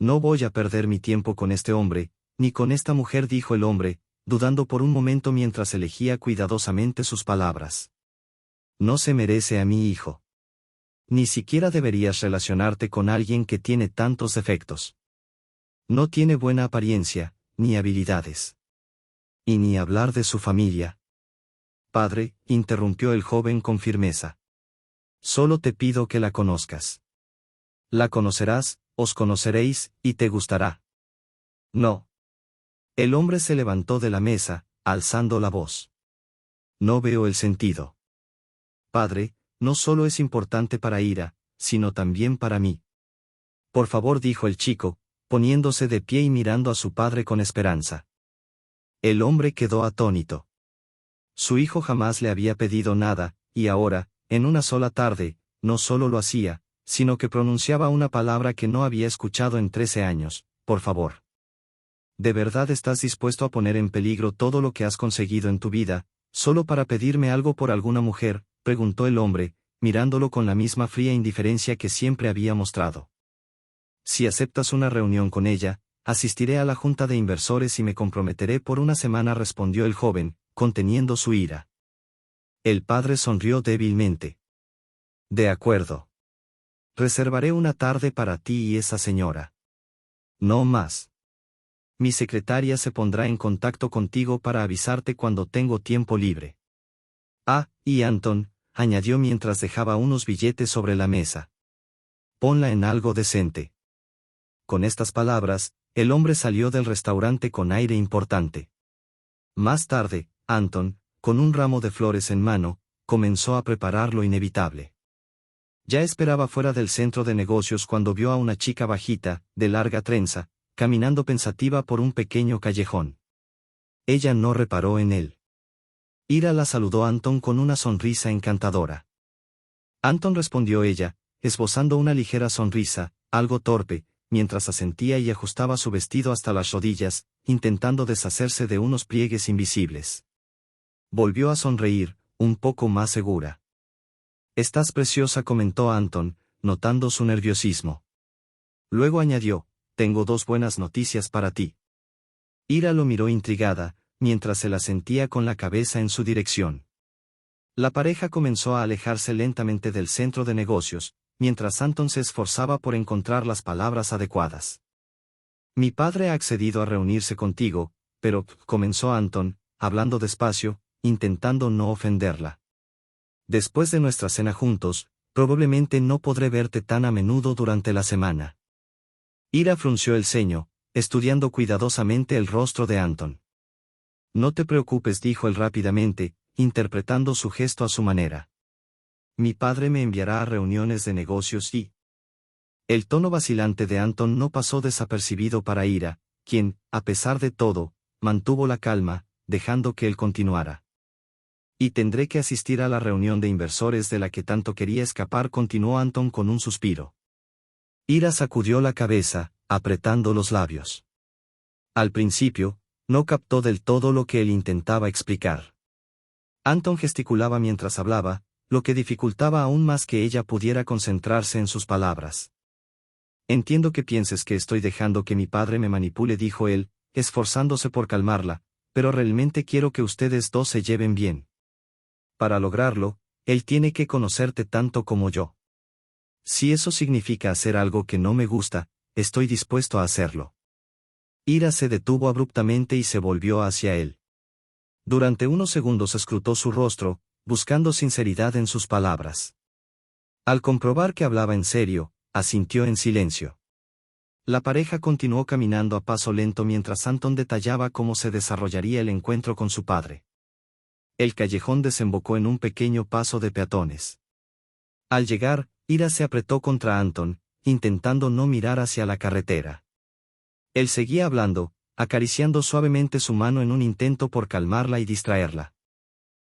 No voy a perder mi tiempo con este hombre, ni con esta mujer, dijo el hombre, dudando por un momento mientras elegía cuidadosamente sus palabras. No se merece a mi hijo. Ni siquiera deberías relacionarte con alguien que tiene tantos defectos. No tiene buena apariencia, ni habilidades. Y ni hablar de su familia. Padre, interrumpió el joven con firmeza. Solo te pido que la conozcas. La conocerás, os conoceréis, y te gustará. No. El hombre se levantó de la mesa, alzando la voz. No veo el sentido. Padre, no solo es importante para Ira, sino también para mí. Por favor, dijo el chico, poniéndose de pie y mirando a su padre con esperanza. El hombre quedó atónito. Su hijo jamás le había pedido nada, y ahora, en una sola tarde, no solo lo hacía, sino que pronunciaba una palabra que no había escuchado en 13 años, por favor. ¿De verdad estás dispuesto a poner en peligro todo lo que has conseguido en tu vida, solo para pedirme algo por alguna mujer?, preguntó el hombre, mirándolo con la misma fría indiferencia que siempre había mostrado. Si aceptas una reunión con ella, asistiré a la junta de inversores y me comprometeré por una semana, respondió el joven, conteniendo su ira. El padre sonrió débilmente. De acuerdo. Reservaré una tarde para ti y esa señora. No más. Mi secretaria se pondrá en contacto contigo para avisarte cuando tengo tiempo libre. Ah, y Anton, añadió mientras dejaba unos billetes sobre la mesa. Ponla en algo decente. Con estas palabras, el hombre salió del restaurante con aire importante. Más tarde, Anton, con un ramo de flores en mano, comenzó a preparar lo inevitable. Ya esperaba fuera del centro de negocios cuando vio a una chica bajita, de larga trenza, caminando pensativa por un pequeño callejón. Ella no reparó en él. Ira la saludó Anton con una sonrisa encantadora. Anton, respondió ella, esbozando una ligera sonrisa, algo torpe, mientras asentía y ajustaba su vestido hasta las rodillas, intentando deshacerse de unos pliegues invisibles. Volvió a sonreír, un poco más segura. Estás preciosa, comentó Anton, notando su nerviosismo. Luego añadió, tengo 2 buenas noticias para ti. Ira lo miró intrigada, mientras él asentía con la cabeza en su dirección. La pareja comenzó a alejarse lentamente del centro de negocios, mientras Anton se esforzaba por encontrar las palabras adecuadas. Mi padre ha accedido a reunirse contigo, pero, comenzó Anton, hablando despacio, intentando no ofenderla. Después de nuestra cena juntos, probablemente no podré verte tan a menudo durante la semana. Ira frunció el ceño, estudiando cuidadosamente el rostro de Anton. No te preocupes, dijo él rápidamente, interpretando su gesto a su manera. Mi padre me enviará a reuniones de negocios y... El tono vacilante de Anton no pasó desapercibido para Ira, quien, a pesar de todo, mantuvo la calma, dejando que él continuara. Y tendré que asistir a la reunión de inversores de la que tanto quería escapar, continuó Anton con un suspiro. Ira sacudió la cabeza, apretando los labios. Al principio, no captó del todo lo que él intentaba explicar. Anton gesticulaba mientras hablaba, lo que dificultaba aún más que ella pudiera concentrarse en sus palabras. Entiendo que pienses que estoy dejando que mi padre me manipule, dijo él, esforzándose por calmarla, pero realmente quiero que ustedes 2 se lleven bien. Para lograrlo, él tiene que conocerte tanto como yo. Si eso significa hacer algo que no me gusta, estoy dispuesto a hacerlo. Ira se detuvo abruptamente y se volvió hacia él. Durante unos segundos escrutó su rostro, buscando sinceridad en sus palabras. Al comprobar que hablaba en serio, asintió en silencio. La pareja continuó caminando a paso lento mientras Anton detallaba cómo se desarrollaría el encuentro con su padre. El callejón desembocó en un pequeño paso de peatones. Al llegar, Ira se apretó contra Anton, intentando no mirar hacia la carretera. Él seguía hablando, acariciando suavemente su mano en un intento por calmarla y distraerla.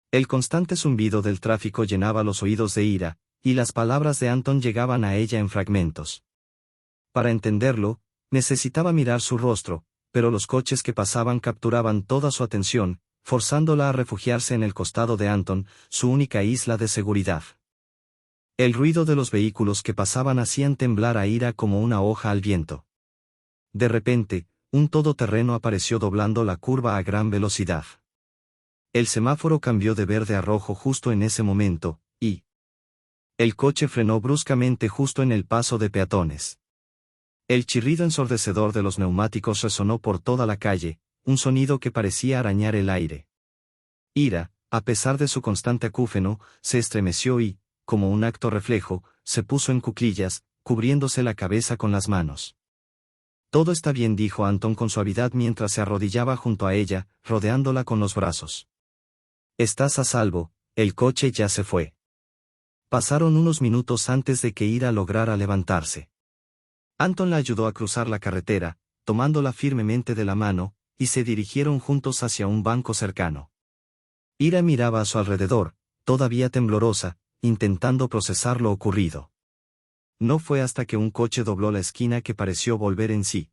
El constante zumbido del tráfico llenaba los oídos de Ira, y las palabras de Anton llegaban a ella en fragmentos. Para entenderlo, necesitaba mirar su rostro, pero los coches que pasaban capturaban toda su atención, forzándola a refugiarse en el costado de Anton, su única isla de seguridad. El ruido de los vehículos que pasaban hacían temblar a Ira como una hoja al viento. De repente, un todoterreno apareció doblando la curva a gran velocidad. El semáforo cambió de verde a rojo justo en ese momento, y el coche frenó bruscamente justo en el paso de peatones. El chirrido ensordecedor de los neumáticos resonó por toda la calle, un sonido que parecía arañar el aire. Ira, a pesar de su constante acúfeno, se estremeció y, como un acto reflejo, se puso en cuclillas, cubriéndose la cabeza con las manos. Todo está bien, dijo Anton con suavidad mientras se arrodillaba junto a ella, rodeándola con los brazos. Estás a salvo, el coche ya se fue. Pasaron unos minutos antes de que Ira lograra levantarse. Anton la ayudó a cruzar la carretera, tomándola firmemente de la mano, y se dirigieron juntos hacia un banco cercano. Ira miraba a su alrededor, todavía temblorosa, intentando procesar lo ocurrido. No fue hasta que un coche dobló la esquina que pareció volver en sí.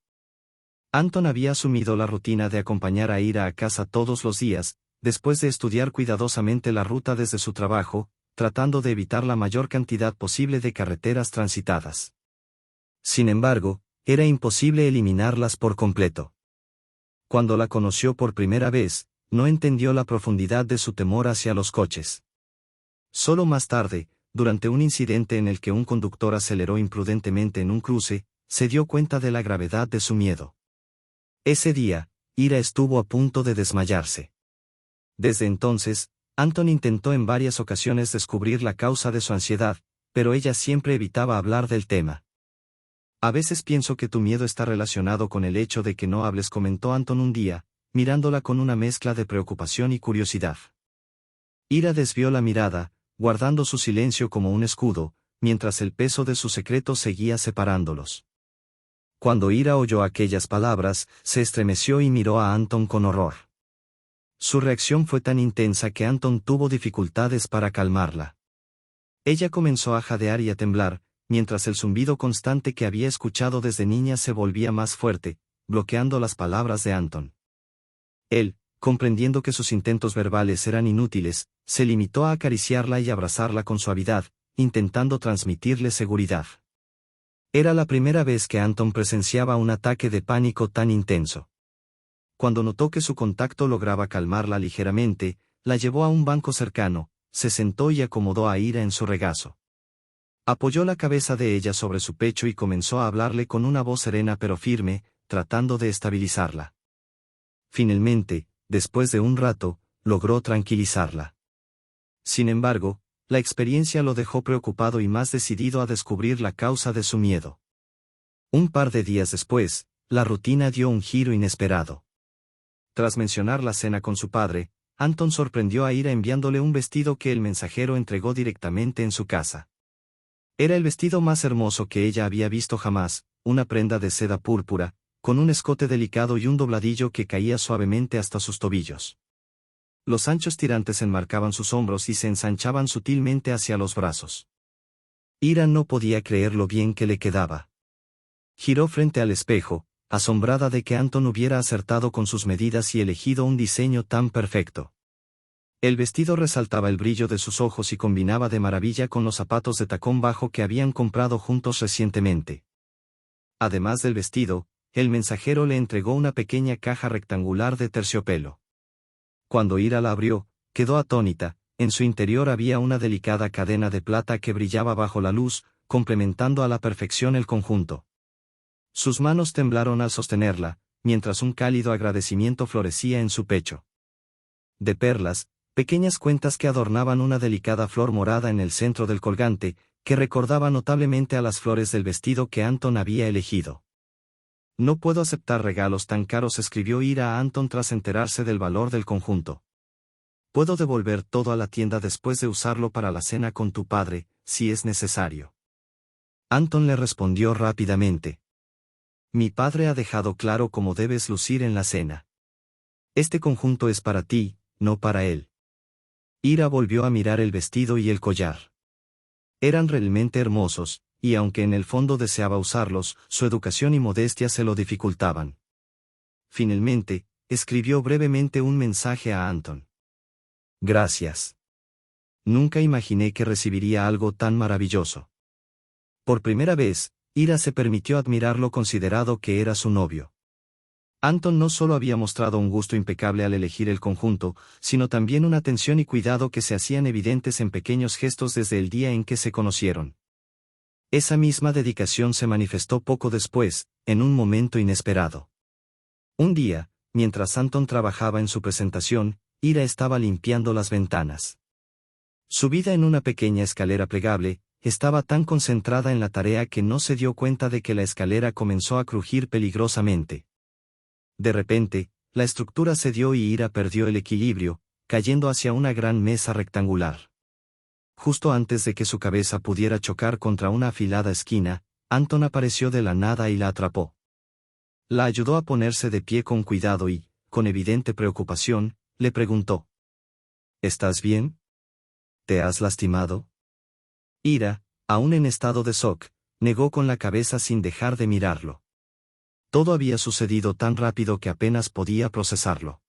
Anton había asumido la rutina de acompañar a Ira a casa todos los días, después de estudiar cuidadosamente la ruta desde su trabajo, tratando de evitar la mayor cantidad posible de carreteras transitadas. Sin embargo, era imposible eliminarlas por completo. Cuando la conoció por primera vez, no entendió la profundidad de su temor hacia los coches. Solo más tarde, durante un incidente en el que un conductor aceleró imprudentemente en un cruce, se dio cuenta de la gravedad de su miedo. Ese día, Ira estuvo a punto de desmayarse. Desde entonces, Anton intentó en varias ocasiones descubrir la causa de su ansiedad, pero ella siempre evitaba hablar del tema. A veces pienso que tu miedo está relacionado con el hecho de que no hables, comentó Anton un día, mirándola con una mezcla de preocupación y curiosidad. Ira desvió la mirada, guardando su silencio como un escudo, mientras el peso de su secreto seguía separándolos. Cuando Ira oyó aquellas palabras, se estremeció y miró a Anton con horror. Su reacción fue tan intensa que Anton tuvo dificultades para calmarla. Ella comenzó a jadear y a temblar, mientras el zumbido constante que había escuchado desde niña se volvía más fuerte, bloqueando las palabras de Anton. Él, comprendiendo que sus intentos verbales eran inútiles, se limitó a acariciarla y abrazarla con suavidad, intentando transmitirle seguridad. Era la primera vez que Anton presenciaba un ataque de pánico tan intenso. Cuando notó que su contacto lograba calmarla ligeramente, la llevó a un banco cercano, se sentó y acomodó a Ira en su regazo. Apoyó la cabeza de ella sobre su pecho y comenzó a hablarle con una voz serena pero firme, tratando de estabilizarla. Finalmente, después de un rato, logró tranquilizarla. Sin embargo, la experiencia lo dejó preocupado y más decidido a descubrir la causa de su miedo. Un par de días después, la rutina dio un giro inesperado. Tras mencionar la cena con su padre, Anton sorprendió a Ira enviándole un vestido que el mensajero entregó directamente en su casa. Era el vestido más hermoso que ella había visto jamás, una prenda de seda púrpura, con un escote delicado y un dobladillo que caía suavemente hasta sus tobillos. Los anchos tirantes enmarcaban sus hombros y se ensanchaban sutilmente hacia los brazos. Ira no podía creer lo bien que le quedaba. Giró frente al espejo, asombrada de que Anton hubiera acertado con sus medidas y elegido un diseño tan perfecto. El vestido resaltaba el brillo de sus ojos y combinaba de maravilla con los zapatos de tacón bajo que habían comprado juntos recientemente. Además del vestido, el mensajero le entregó una pequeña caja rectangular de terciopelo. Cuando Ira la abrió, quedó atónita. En su interior había una delicada cadena de plata que brillaba bajo la luz, complementando a la perfección el conjunto. Sus manos temblaron al sostenerla, mientras un cálido agradecimiento florecía en su pecho. De perlas, pequeñas cuentas que adornaban una delicada flor morada en el centro del colgante, que recordaba notablemente a las flores del vestido que Anton había elegido. No puedo aceptar regalos tan caros, escribió Ira a Anton tras enterarse del valor del conjunto. Puedo devolver todo a la tienda después de usarlo para la cena con tu padre, si es necesario. Anton le respondió rápidamente. Mi padre ha dejado claro cómo debes lucir en la cena. Este conjunto es para ti, no para él. Ira volvió a mirar el vestido y el collar. Eran realmente hermosos, y aunque en el fondo deseaba usarlos, su educación y modestia se lo dificultaban. Finalmente, escribió brevemente un mensaje a Anton. Gracias. Nunca imaginé que recibiría algo tan maravilloso. Por primera vez, Ira se permitió admirarlo considerado que era su novio. Anton no solo había mostrado un gusto impecable al elegir el conjunto, sino también una atención y cuidado que se hacían evidentes en pequeños gestos desde el día en que se conocieron. Esa misma dedicación se manifestó poco después, en un momento inesperado. Un día, mientras Anton trabajaba en su presentación, Ira estaba limpiando las ventanas. Subida en una pequeña escalera plegable, estaba tan concentrada en la tarea que no se dio cuenta de que la escalera comenzó a crujir peligrosamente. De repente, la estructura cedió y Ira perdió el equilibrio, cayendo hacia una gran mesa rectangular. Justo antes de que su cabeza pudiera chocar contra una afilada esquina, Anton apareció de la nada y la atrapó. La ayudó a ponerse de pie con cuidado y, con evidente preocupación, le preguntó: ¿Estás bien? ¿Te has lastimado? Ira, aún en estado de shock, negó con la cabeza sin dejar de mirarlo. Todo había sucedido tan rápido que apenas podía procesarlo.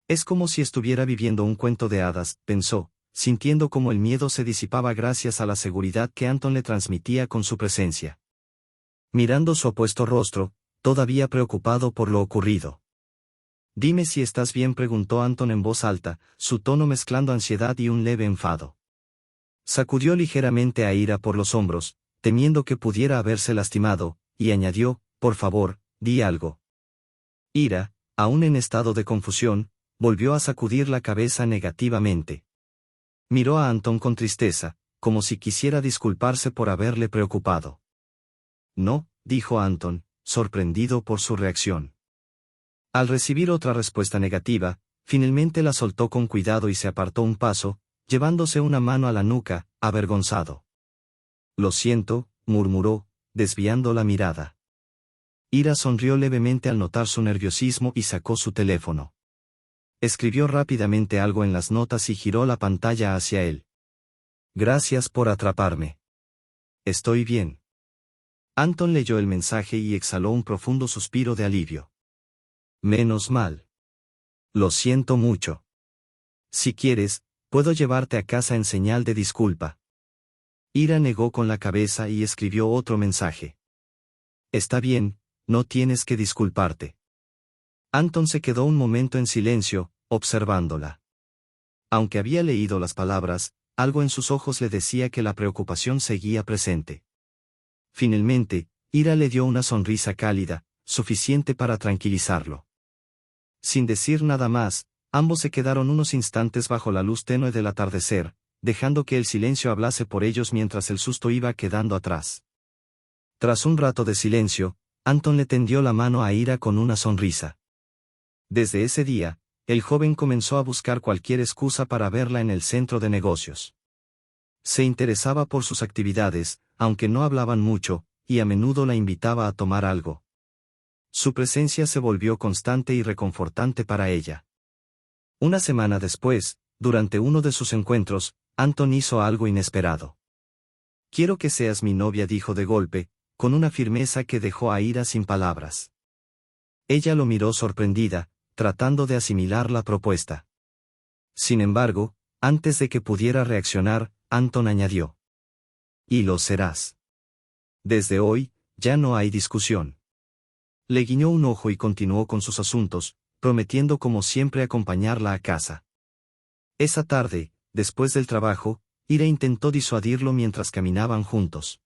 Es como si estuviera viviendo un cuento de hadas, pensó, sintiendo cómo el miedo se disipaba gracias a la seguridad que Anton le transmitía con su presencia. Mirando su opuesto rostro, todavía preocupado por lo ocurrido. «Dime si estás bien», preguntó Anton en voz alta, su tono mezclando ansiedad y un leve enfado. Sacudió ligeramente a Ira por los hombros, temiendo que pudiera haberse lastimado, y añadió: «Por favor, di algo». Ira, aún en estado de confusión, volvió a sacudir la cabeza negativamente. Miró a Anton con tristeza, como si quisiera disculparse por haberle preocupado. «No», dijo Anton, sorprendido por su reacción. Al recibir otra respuesta negativa, finalmente la soltó con cuidado y se apartó un paso, llevándose una mano a la nuca, avergonzado. «Lo siento», murmuró, desviando la mirada. Ira sonrió levemente al notar su nerviosismo y sacó su teléfono. Escribió rápidamente algo en las notas y giró la pantalla hacia él. «Gracias por atraparme. Estoy bien». Anton leyó el mensaje y exhaló un profundo suspiro de alivio. «Menos mal. Lo siento mucho. Si quieres, puedo llevarte a casa en señal de disculpa». Ira negó con la cabeza y escribió otro mensaje. «Está bien, no tienes que disculparte». Anton se quedó un momento en silencio, observándola. Aunque había leído las palabras, algo en sus ojos le decía que la preocupación seguía presente. Finalmente, Ira le dio una sonrisa cálida, suficiente para tranquilizarlo. Sin decir nada más, ambos se quedaron unos instantes bajo la luz tenue del atardecer, dejando que el silencio hablase por ellos mientras el susto iba quedando atrás. Tras un rato de silencio, Anton le tendió la mano a Ira con una sonrisa. Desde ese día, el joven comenzó a buscar cualquier excusa para verla en el centro de negocios. Se interesaba por sus actividades, aunque no hablaban mucho, y a menudo la invitaba a tomar algo. Su presencia se volvió constante y reconfortante para ella. Una semana después, durante uno de sus encuentros, Anton hizo algo inesperado. «Quiero que seas mi novia», dijo de golpe, con una firmeza que dejó a Ira sin palabras. Ella lo miró sorprendida, tratando de asimilar la propuesta. Sin embargo, antes de que pudiera reaccionar, Anton añadió: «Y lo serás. Desde hoy, ya no hay discusión». Le guiñó un ojo y continuó con sus asuntos, prometiendo como siempre acompañarla a casa. Esa tarde, después del trabajo, Ira intentó disuadirlo mientras caminaban juntos.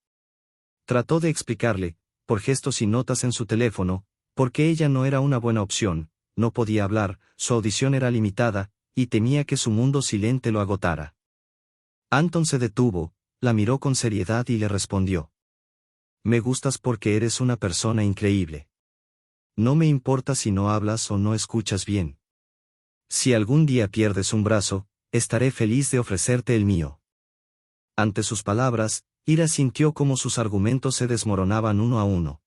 Trató de explicarle, por gestos y notas en su teléfono, por qué ella no era una buena opción, no podía hablar, su audición era limitada, y temía que su mundo silente lo agotara. Anton se detuvo, la miró con seriedad y le respondió: «Me gustas porque eres una persona increíble. No me importa si no hablas o no escuchas bien. Si algún día pierdes un brazo, estaré feliz de ofrecerte el mío». Ante sus palabras, Ira sintió cómo sus argumentos se desmoronaban uno a uno.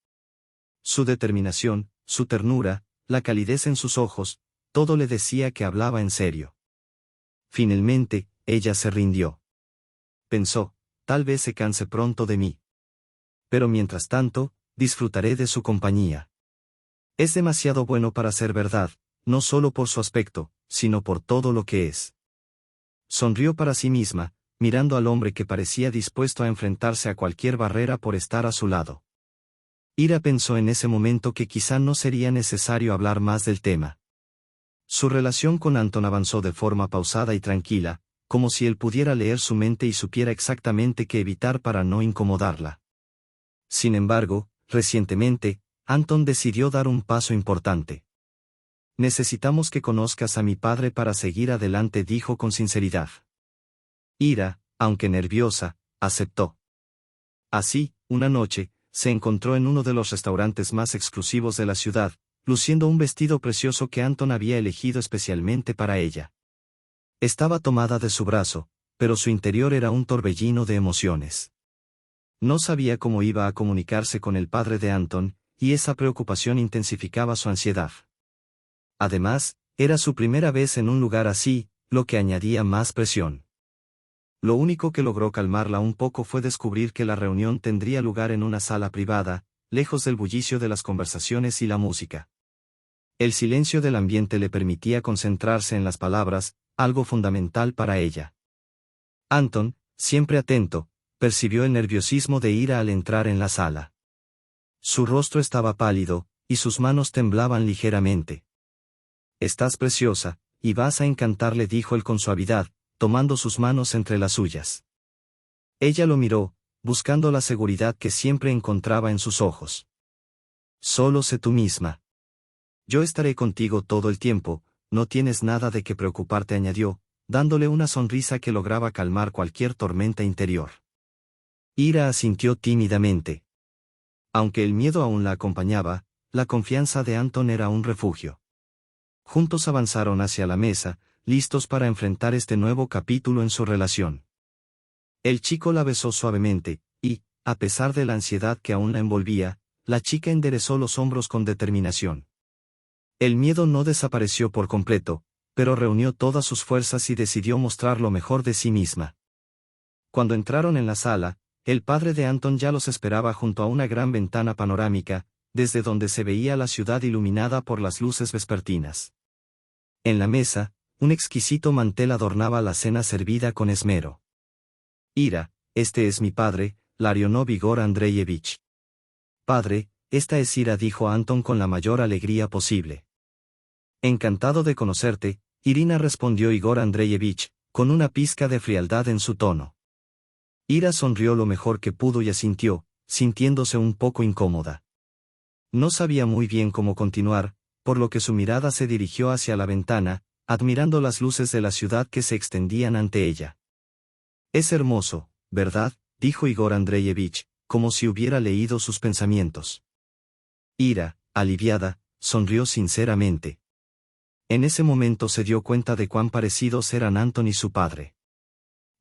Su determinación, su ternura, la calidez en sus ojos, todo le decía que hablaba en serio. Finalmente, ella se rindió. Pensó: «Tal vez se canse pronto de mí. Pero mientras tanto, disfrutaré de su compañía. Es demasiado bueno para ser verdad, no solo por su aspecto, sino por todo lo que es». Sonrió para sí misma, mirando al hombre que parecía dispuesto a enfrentarse a cualquier barrera por estar a su lado. Ira pensó en ese momento que quizá no sería necesario hablar más del tema. Su relación con Anton avanzó de forma pausada y tranquila, como si él pudiera leer su mente y supiera exactamente qué evitar para no incomodarla. Sin embargo, recientemente, Anton decidió dar un paso importante. Necesitamos que conozcas a mi padre para seguir adelante, dijo con sinceridad. Ira, aunque nerviosa, aceptó. Así, una noche, se encontró en uno de los restaurantes más exclusivos de la ciudad, luciendo un vestido precioso que Anton había elegido especialmente para ella. Estaba tomada de su brazo, pero su interior era un torbellino de emociones. No sabía cómo iba a comunicarse con el padre de Anton, y esa preocupación intensificaba su ansiedad. Además, era su primera vez en un lugar así, lo que añadía más presión. Lo único que logró calmarla un poco fue descubrir que la reunión tendría lugar en una sala privada, lejos del bullicio de las conversaciones y la música. El silencio del ambiente le permitía concentrarse en las palabras, algo fundamental para ella. Anton, siempre atento, percibió el nerviosismo de Ira al entrar en la sala. Su rostro estaba pálido, y sus manos temblaban ligeramente. «Estás preciosa, y vas a encantarle», dijo él con suavidad, tomando sus manos entre las suyas. Ella lo miró, buscando la seguridad que siempre encontraba en sus ojos. «Solo sé tú misma. Yo estaré contigo todo el tiempo, no tienes nada de qué preocuparte», añadió, dándole una sonrisa que lograba calmar cualquier tormenta interior. Ira asintió tímidamente. Aunque el miedo aún la acompañaba, la confianza de Anton era un refugio. Juntos avanzaron hacia la mesa, listos para enfrentar este nuevo capítulo en su relación. El chico la besó suavemente, y, a pesar de la ansiedad que aún la envolvía, la chica enderezó los hombros con determinación. El miedo no desapareció por completo, pero reunió todas sus fuerzas y decidió mostrar lo mejor de sí misma. Cuando entraron en la sala, el padre de Anton ya los esperaba junto a una gran ventana panorámica, desde donde se veía la ciudad iluminada por las luces vespertinas. En la mesa, un exquisito mantel adornaba la cena servida con esmero. «Ira, este es mi padre, Larionov Igor Andreyevich». «Padre, esta es Ira», dijo Anton con la mayor alegría posible. «Encantado de conocerte, Irina», respondió Igor Andreyevich, con una pizca de frialdad en su tono. Ira sonrió lo mejor que pudo y asintió, sintiéndose un poco incómoda. No sabía muy bien cómo continuar, por lo que su mirada se dirigió hacia la ventana, admirando las luces de la ciudad que se extendían ante ella. «Es hermoso, ¿verdad?», dijo Igor Andreyevich, como si hubiera leído sus pensamientos. Ira, aliviada, sonrió sinceramente. En ese momento se dio cuenta de cuán parecidos eran Anton y su padre.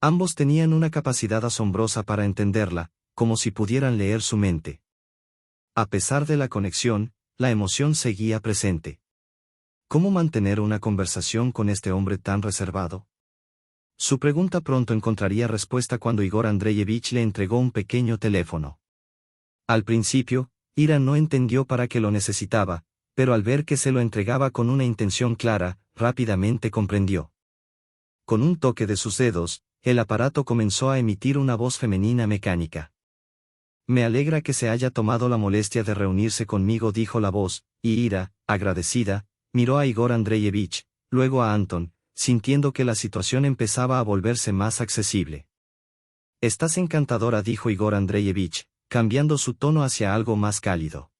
Ambos tenían una capacidad asombrosa para entenderla, como si pudieran leer su mente. A pesar de la conexión, la emoción seguía presente. ¿Cómo mantener una conversación con este hombre tan reservado? Su pregunta pronto encontraría respuesta cuando Igor Andreyevich le entregó un pequeño teléfono. Al principio, Ira no entendió para qué lo necesitaba, pero al ver que se lo entregaba con una intención clara, rápidamente comprendió. Con un toque de sus dedos, el aparato comenzó a emitir una voz femenina mecánica. «Me alegra que se haya tomado la molestia de reunirse conmigo», dijo la voz, y Ira, agradecida, miró a Igor Andreyevich, luego a Anton, sintiendo que la situación empezaba a volverse más accesible. «Estás encantadora», dijo Igor Andreyevich, cambiando su tono hacia algo más cálido.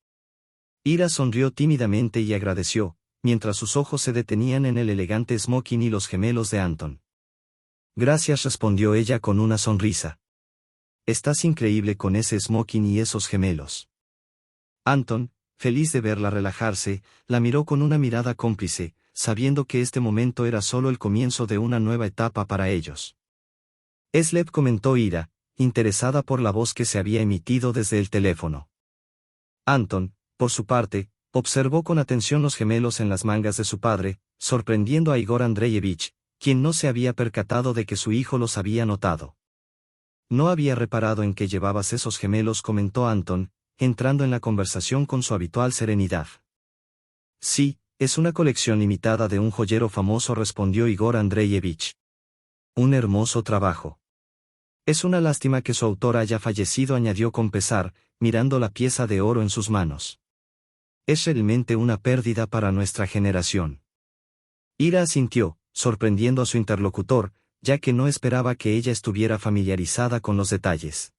Ira sonrió tímidamente y agradeció, mientras sus ojos se detenían en el elegante smoking y los gemelos de Anton. «Gracias», respondió ella con una sonrisa. «Estás increíble con ese smoking y esos gemelos». Anton, feliz de verla relajarse, la miró con una mirada cómplice, sabiendo que este momento era solo el comienzo de una nueva etapa para ellos. «Slev», comentó Ira, interesada por la voz que se había emitido desde el teléfono. Anton, por su parte, observó con atención los gemelos en las mangas de su padre, sorprendiendo a Igor Andreyevich, quien no se había percatado de que su hijo los había notado. «No había reparado en que llevabas esos gemelos», comentó Anton, entrando en la conversación con su habitual serenidad. «Sí, es una colección limitada de un joyero famoso», respondió Igor Andreyevich. «Un hermoso trabajo. Es una lástima que su autor haya fallecido», añadió con pesar, mirando la pieza de oro en sus manos. Es realmente una pérdida para nuestra generación. Ira asintió, sorprendiendo a su interlocutor, ya que no esperaba que ella estuviera familiarizada con los detalles.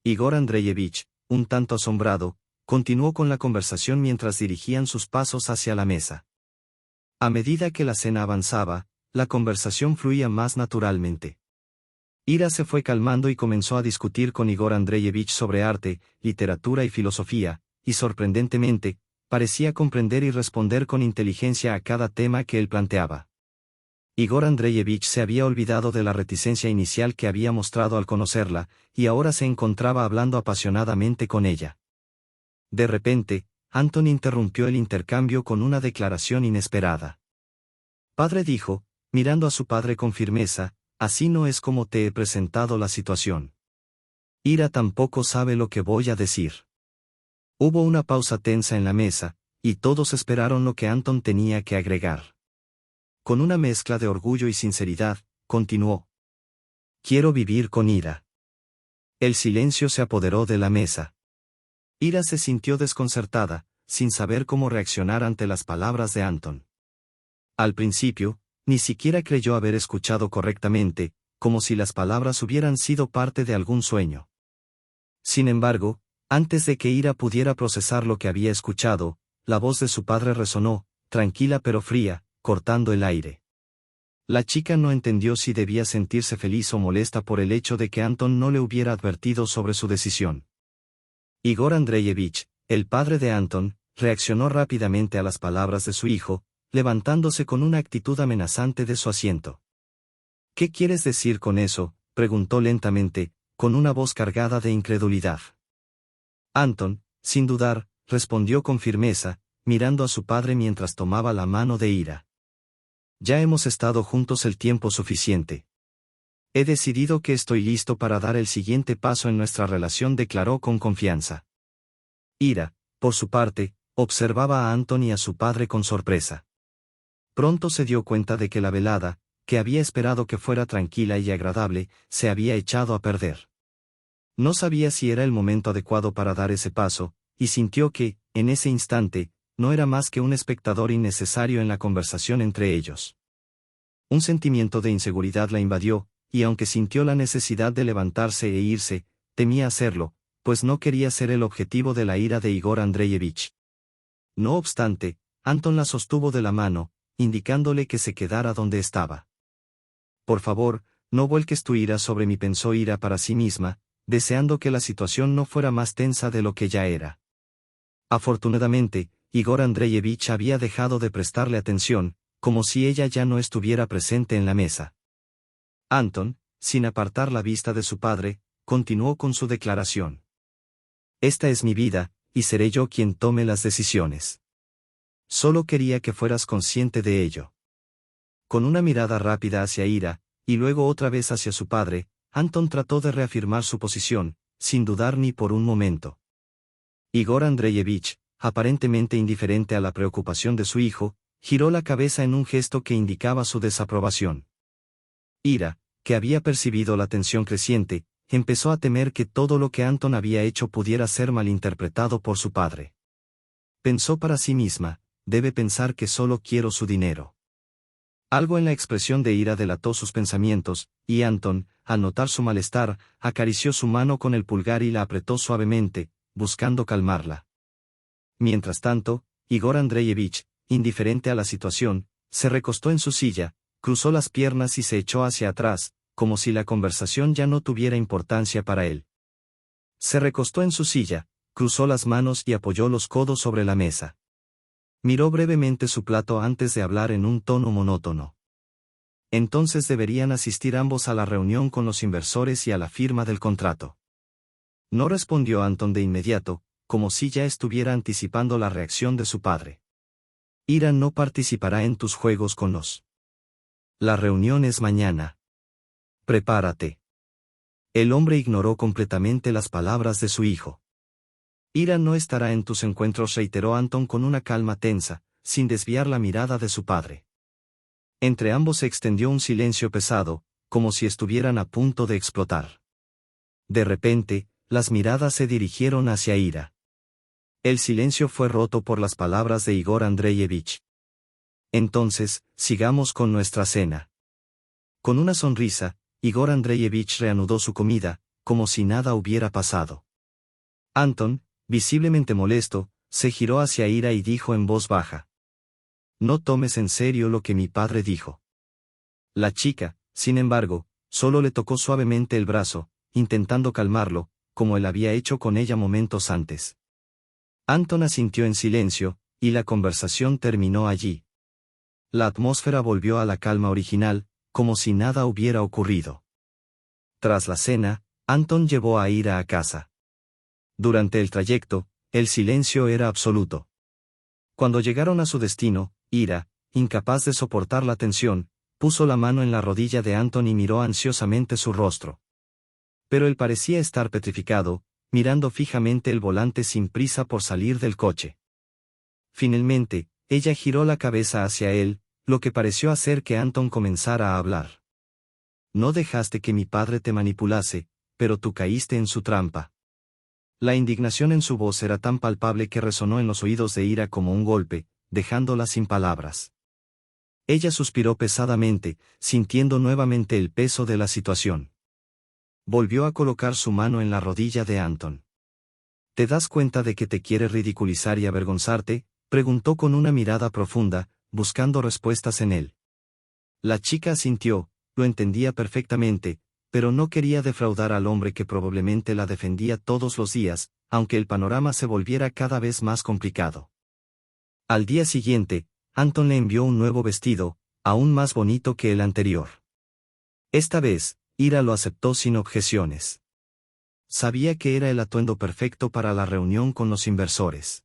Igor Andreyevich, un tanto asombrado, continuó con la conversación mientras dirigían sus pasos hacia la mesa. A medida que la cena avanzaba, la conversación fluía más naturalmente. Ira se fue calmando y comenzó a discutir con Igor Andreyevich sobre arte, literatura y filosofía, y sorprendentemente, parecía comprender y responder con inteligencia a cada tema que él planteaba. Igor Andreyevich se había olvidado de la reticencia inicial que había mostrado al conocerla, y ahora se encontraba hablando apasionadamente con ella. De repente, Anton interrumpió el intercambio con una declaración inesperada. Padre, dijo, mirando a su padre con firmeza, así no es como te he presentado la situación. Ira tampoco sabe lo que voy a decir. Hubo una pausa tensa en la mesa, y todos esperaron lo que Anton tenía que agregar. Con una mezcla de orgullo y sinceridad, continuó. Quiero vivir con Ira. El silencio se apoderó de la mesa. Ira se sintió desconcertada, sin saber cómo reaccionar ante las palabras de Anton. Al principio, ni siquiera creyó haber escuchado correctamente, como si las palabras hubieran sido parte de algún sueño. Sin embargo, antes de que Ira pudiera procesar lo que había escuchado, la voz de su padre resonó, tranquila pero fría, cortando el aire. La chica no entendió si debía sentirse feliz o molesta por el hecho de que Anton no le hubiera advertido sobre su decisión. Igor Andreyevich, el padre de Anton, reaccionó rápidamente a las palabras de su hijo, levantándose con una actitud amenazante de su asiento. ¿Qué quieres decir con eso?, preguntó lentamente, con una voz cargada de incredulidad. Anton, sin dudar, respondió con firmeza, mirando a su padre mientras tomaba la mano de Ira. Ya hemos estado juntos el tiempo suficiente. He decidido que estoy listo para dar el siguiente paso en nuestra relación, declaró con confianza. Ira, por su parte, observaba a Anton y a su padre con sorpresa. Pronto se dio cuenta de que la velada, que había esperado que fuera tranquila y agradable, se había echado a perder. No sabía si era el momento adecuado para dar ese paso, y sintió que, en ese instante, no era más que un espectador innecesario en la conversación entre ellos. Un sentimiento de inseguridad la invadió, y aunque sintió la necesidad de levantarse e irse, temía hacerlo, pues no quería ser el objetivo de la ira de Igor Andreyevich. No obstante, Anton la sostuvo de la mano, indicándole que se quedara donde estaba. Por favor, no vuelques tu ira sobre mí, pensó Ira para sí misma, deseando que la situación no fuera más tensa de lo que ya era. Afortunadamente, Igor Andreyevich había dejado de prestarle atención, como si ella ya no estuviera presente en la mesa. Anton, sin apartar la vista de su padre, continuó con su declaración. Esta es mi vida, y seré yo quien tome las decisiones. Solo quería que fueras consciente de ello. Con una mirada rápida hacia Ira, y luego otra vez hacia su padre, Anton trató de reafirmar su posición, sin dudar ni por un momento. Igor Andreyevich, aparentemente indiferente a la preocupación de su hijo, giró la cabeza en un gesto que indicaba su desaprobación. Ira, que había percibido la tensión creciente, empezó a temer que todo lo que Anton había hecho pudiera ser malinterpretado por su padre. Pensó para sí misma, debe pensar que solo quiero su dinero. Algo en la expresión de Ira delató sus pensamientos, y Anton, al notar su malestar, acarició su mano con el pulgar y la apretó suavemente, buscando calmarla. Mientras tanto, Igor Andreyevich, indiferente a la situación, se recostó en su silla, cruzó las piernas y se echó hacia atrás, como si la conversación ya no tuviera importancia para él. Se recostó en su silla, cruzó las manos y apoyó los codos sobre la mesa. Miró brevemente su plato antes de hablar en un tono monótono. Entonces deberían asistir ambos a la reunión con los inversores y a la firma del contrato. No respondió Anton de inmediato, como si ya estuviera anticipando la reacción de su padre. Ira no participará en tus juegos con los. La reunión es mañana. Prepárate. El hombre ignoró completamente las palabras de su hijo. Ira no estará en tus encuentros, reiteró Anton con una calma tensa, sin desviar la mirada de su padre. Entre ambos se extendió un silencio pesado, como si estuvieran a punto de explotar. De repente, las miradas se dirigieron hacia Ira. El silencio fue roto por las palabras de Igor Andreyevich. Entonces, sigamos con nuestra cena. Con una sonrisa, Igor Andreyevich reanudó su comida, como si nada hubiera pasado. Anton, visiblemente molesto, se giró hacia Ira y dijo en voz baja: «No tomes en serio lo que mi padre dijo». La chica, sin embargo, solo le tocó suavemente el brazo, intentando calmarlo, como él había hecho con ella momentos antes. Anton asintió en silencio, y la conversación terminó allí. La atmósfera volvió a la calma original, como si nada hubiera ocurrido. Tras la cena, Anton llevó a Ira a casa. Durante el trayecto, el silencio era absoluto. Cuando llegaron a su destino, Ira, incapaz de soportar la tensión, puso la mano en la rodilla de Anton y miró ansiosamente su rostro. Pero él parecía estar petrificado, mirando fijamente el volante sin prisa por salir del coche. Finalmente, ella giró la cabeza hacia él, lo que pareció hacer que Anton comenzara a hablar. «No dejaste que mi padre te manipulase, pero tú caíste en su trampa». La indignación en su voz era tan palpable que resonó en los oídos de Ira como un golpe, dejándola sin palabras. Ella suspiró pesadamente, sintiendo nuevamente el peso de la situación. Volvió a colocar su mano en la rodilla de Anton. «¿Te das cuenta de que te quiere ridiculizar y avergonzarte?», preguntó con una mirada profunda, buscando respuestas en él. La chica asintió, lo entendía perfectamente, pero no quería defraudar al hombre que probablemente la defendía todos los días, aunque el panorama se volviera cada vez más complicado. Al día siguiente, Anton le envió un nuevo vestido, aún más bonito que el anterior. Esta vez, Ira lo aceptó sin objeciones. Sabía que era el atuendo perfecto para la reunión con los inversores.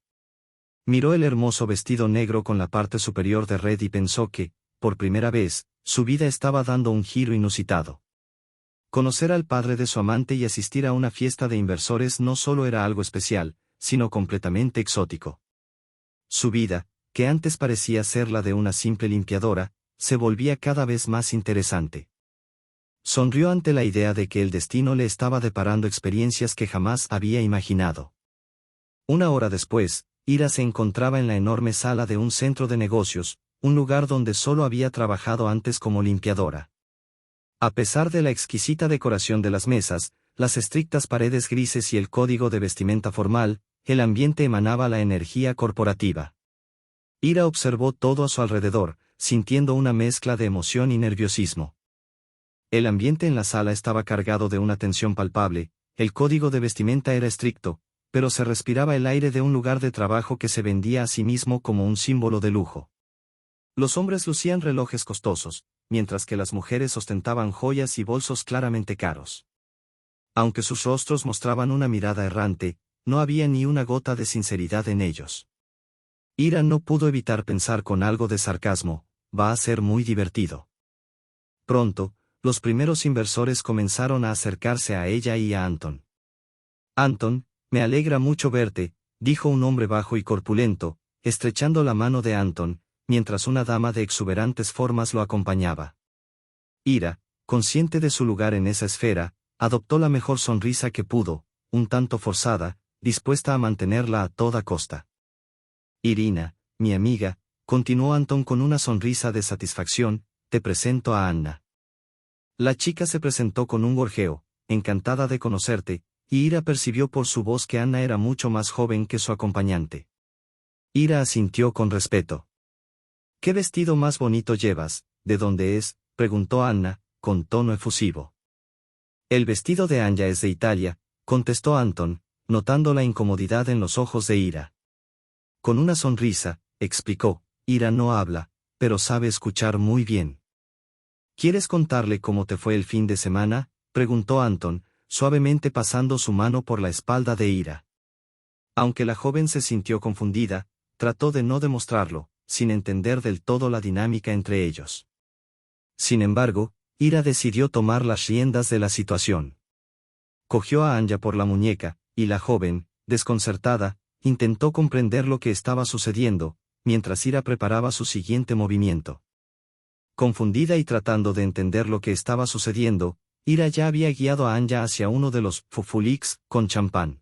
Miró el hermoso vestido negro con la parte superior de red y pensó que, por primera vez, su vida estaba dando un giro inusitado. Conocer al padre de su amante y asistir a una fiesta de inversores no solo era algo especial, sino completamente exótico. Su vida, que antes parecía ser la de una simple limpiadora, se volvía cada vez más interesante. Sonrió ante la idea de que el destino le estaba deparando experiencias que jamás había imaginado. Una hora después, Ira se encontraba en la enorme sala de un centro de negocios, un lugar donde solo había trabajado antes como limpiadora. A pesar de la exquisita decoración de las mesas, las estrictas paredes grises y el código de vestimenta formal, el ambiente emanaba la energía corporativa. Ira observó todo a su alrededor, sintiendo una mezcla de emoción y nerviosismo. El ambiente en la sala estaba cargado de una tensión palpable, el código de vestimenta era estricto, pero se respiraba el aire de un lugar de trabajo que se vendía a sí mismo como un símbolo de lujo. Los hombres lucían relojes costosos, mientras que las mujeres ostentaban joyas y bolsos claramente caros. Aunque sus rostros mostraban una mirada errante, no había ni una gota de sinceridad en ellos. Ira no pudo evitar pensar con algo de sarcasmo: va a ser muy divertido. Pronto, los primeros inversores comenzaron a acercarse a ella y a Anton. «Anton, me alegra mucho verte», dijo un hombre bajo y corpulento, estrechando la mano de Anton, mientras una dama de exuberantes formas lo acompañaba. Ira, consciente de su lugar en esa esfera, adoptó la mejor sonrisa que pudo, un tanto forzada, dispuesta a mantenerla a toda costa. «Irina, mi amiga», continuó Anton con una sonrisa de satisfacción, «te presento a Anna». La chica se presentó con un gorjeo: «encantada de conocerte», y Ira percibió por su voz que Anna era mucho más joven que su acompañante. Ira asintió con respeto. «¿Qué vestido más bonito llevas? ¿De dónde es?», preguntó Anna, con tono efusivo. «El vestido de Anya es de Italia», contestó Anton, notando la incomodidad en los ojos de Ira. Con una sonrisa, explicó: «Ira no habla, pero sabe escuchar muy bien». «¿Quieres contarle cómo te fue el fin de semana?», preguntó Anton, suavemente pasando su mano por la espalda de Ira. Aunque la joven se sintió confundida, trató de no demostrarlo, sin entender del todo la dinámica entre ellos. Sin embargo, Ira decidió tomar las riendas de la situación. Cogió a Anya por la muñeca, y la joven, desconcertada, intentó comprender lo que estaba sucediendo, mientras Ira preparaba su siguiente movimiento. Confundida y tratando de entender lo que estaba sucediendo, Ira ya había guiado a Anya hacia uno de los fufulix con champán.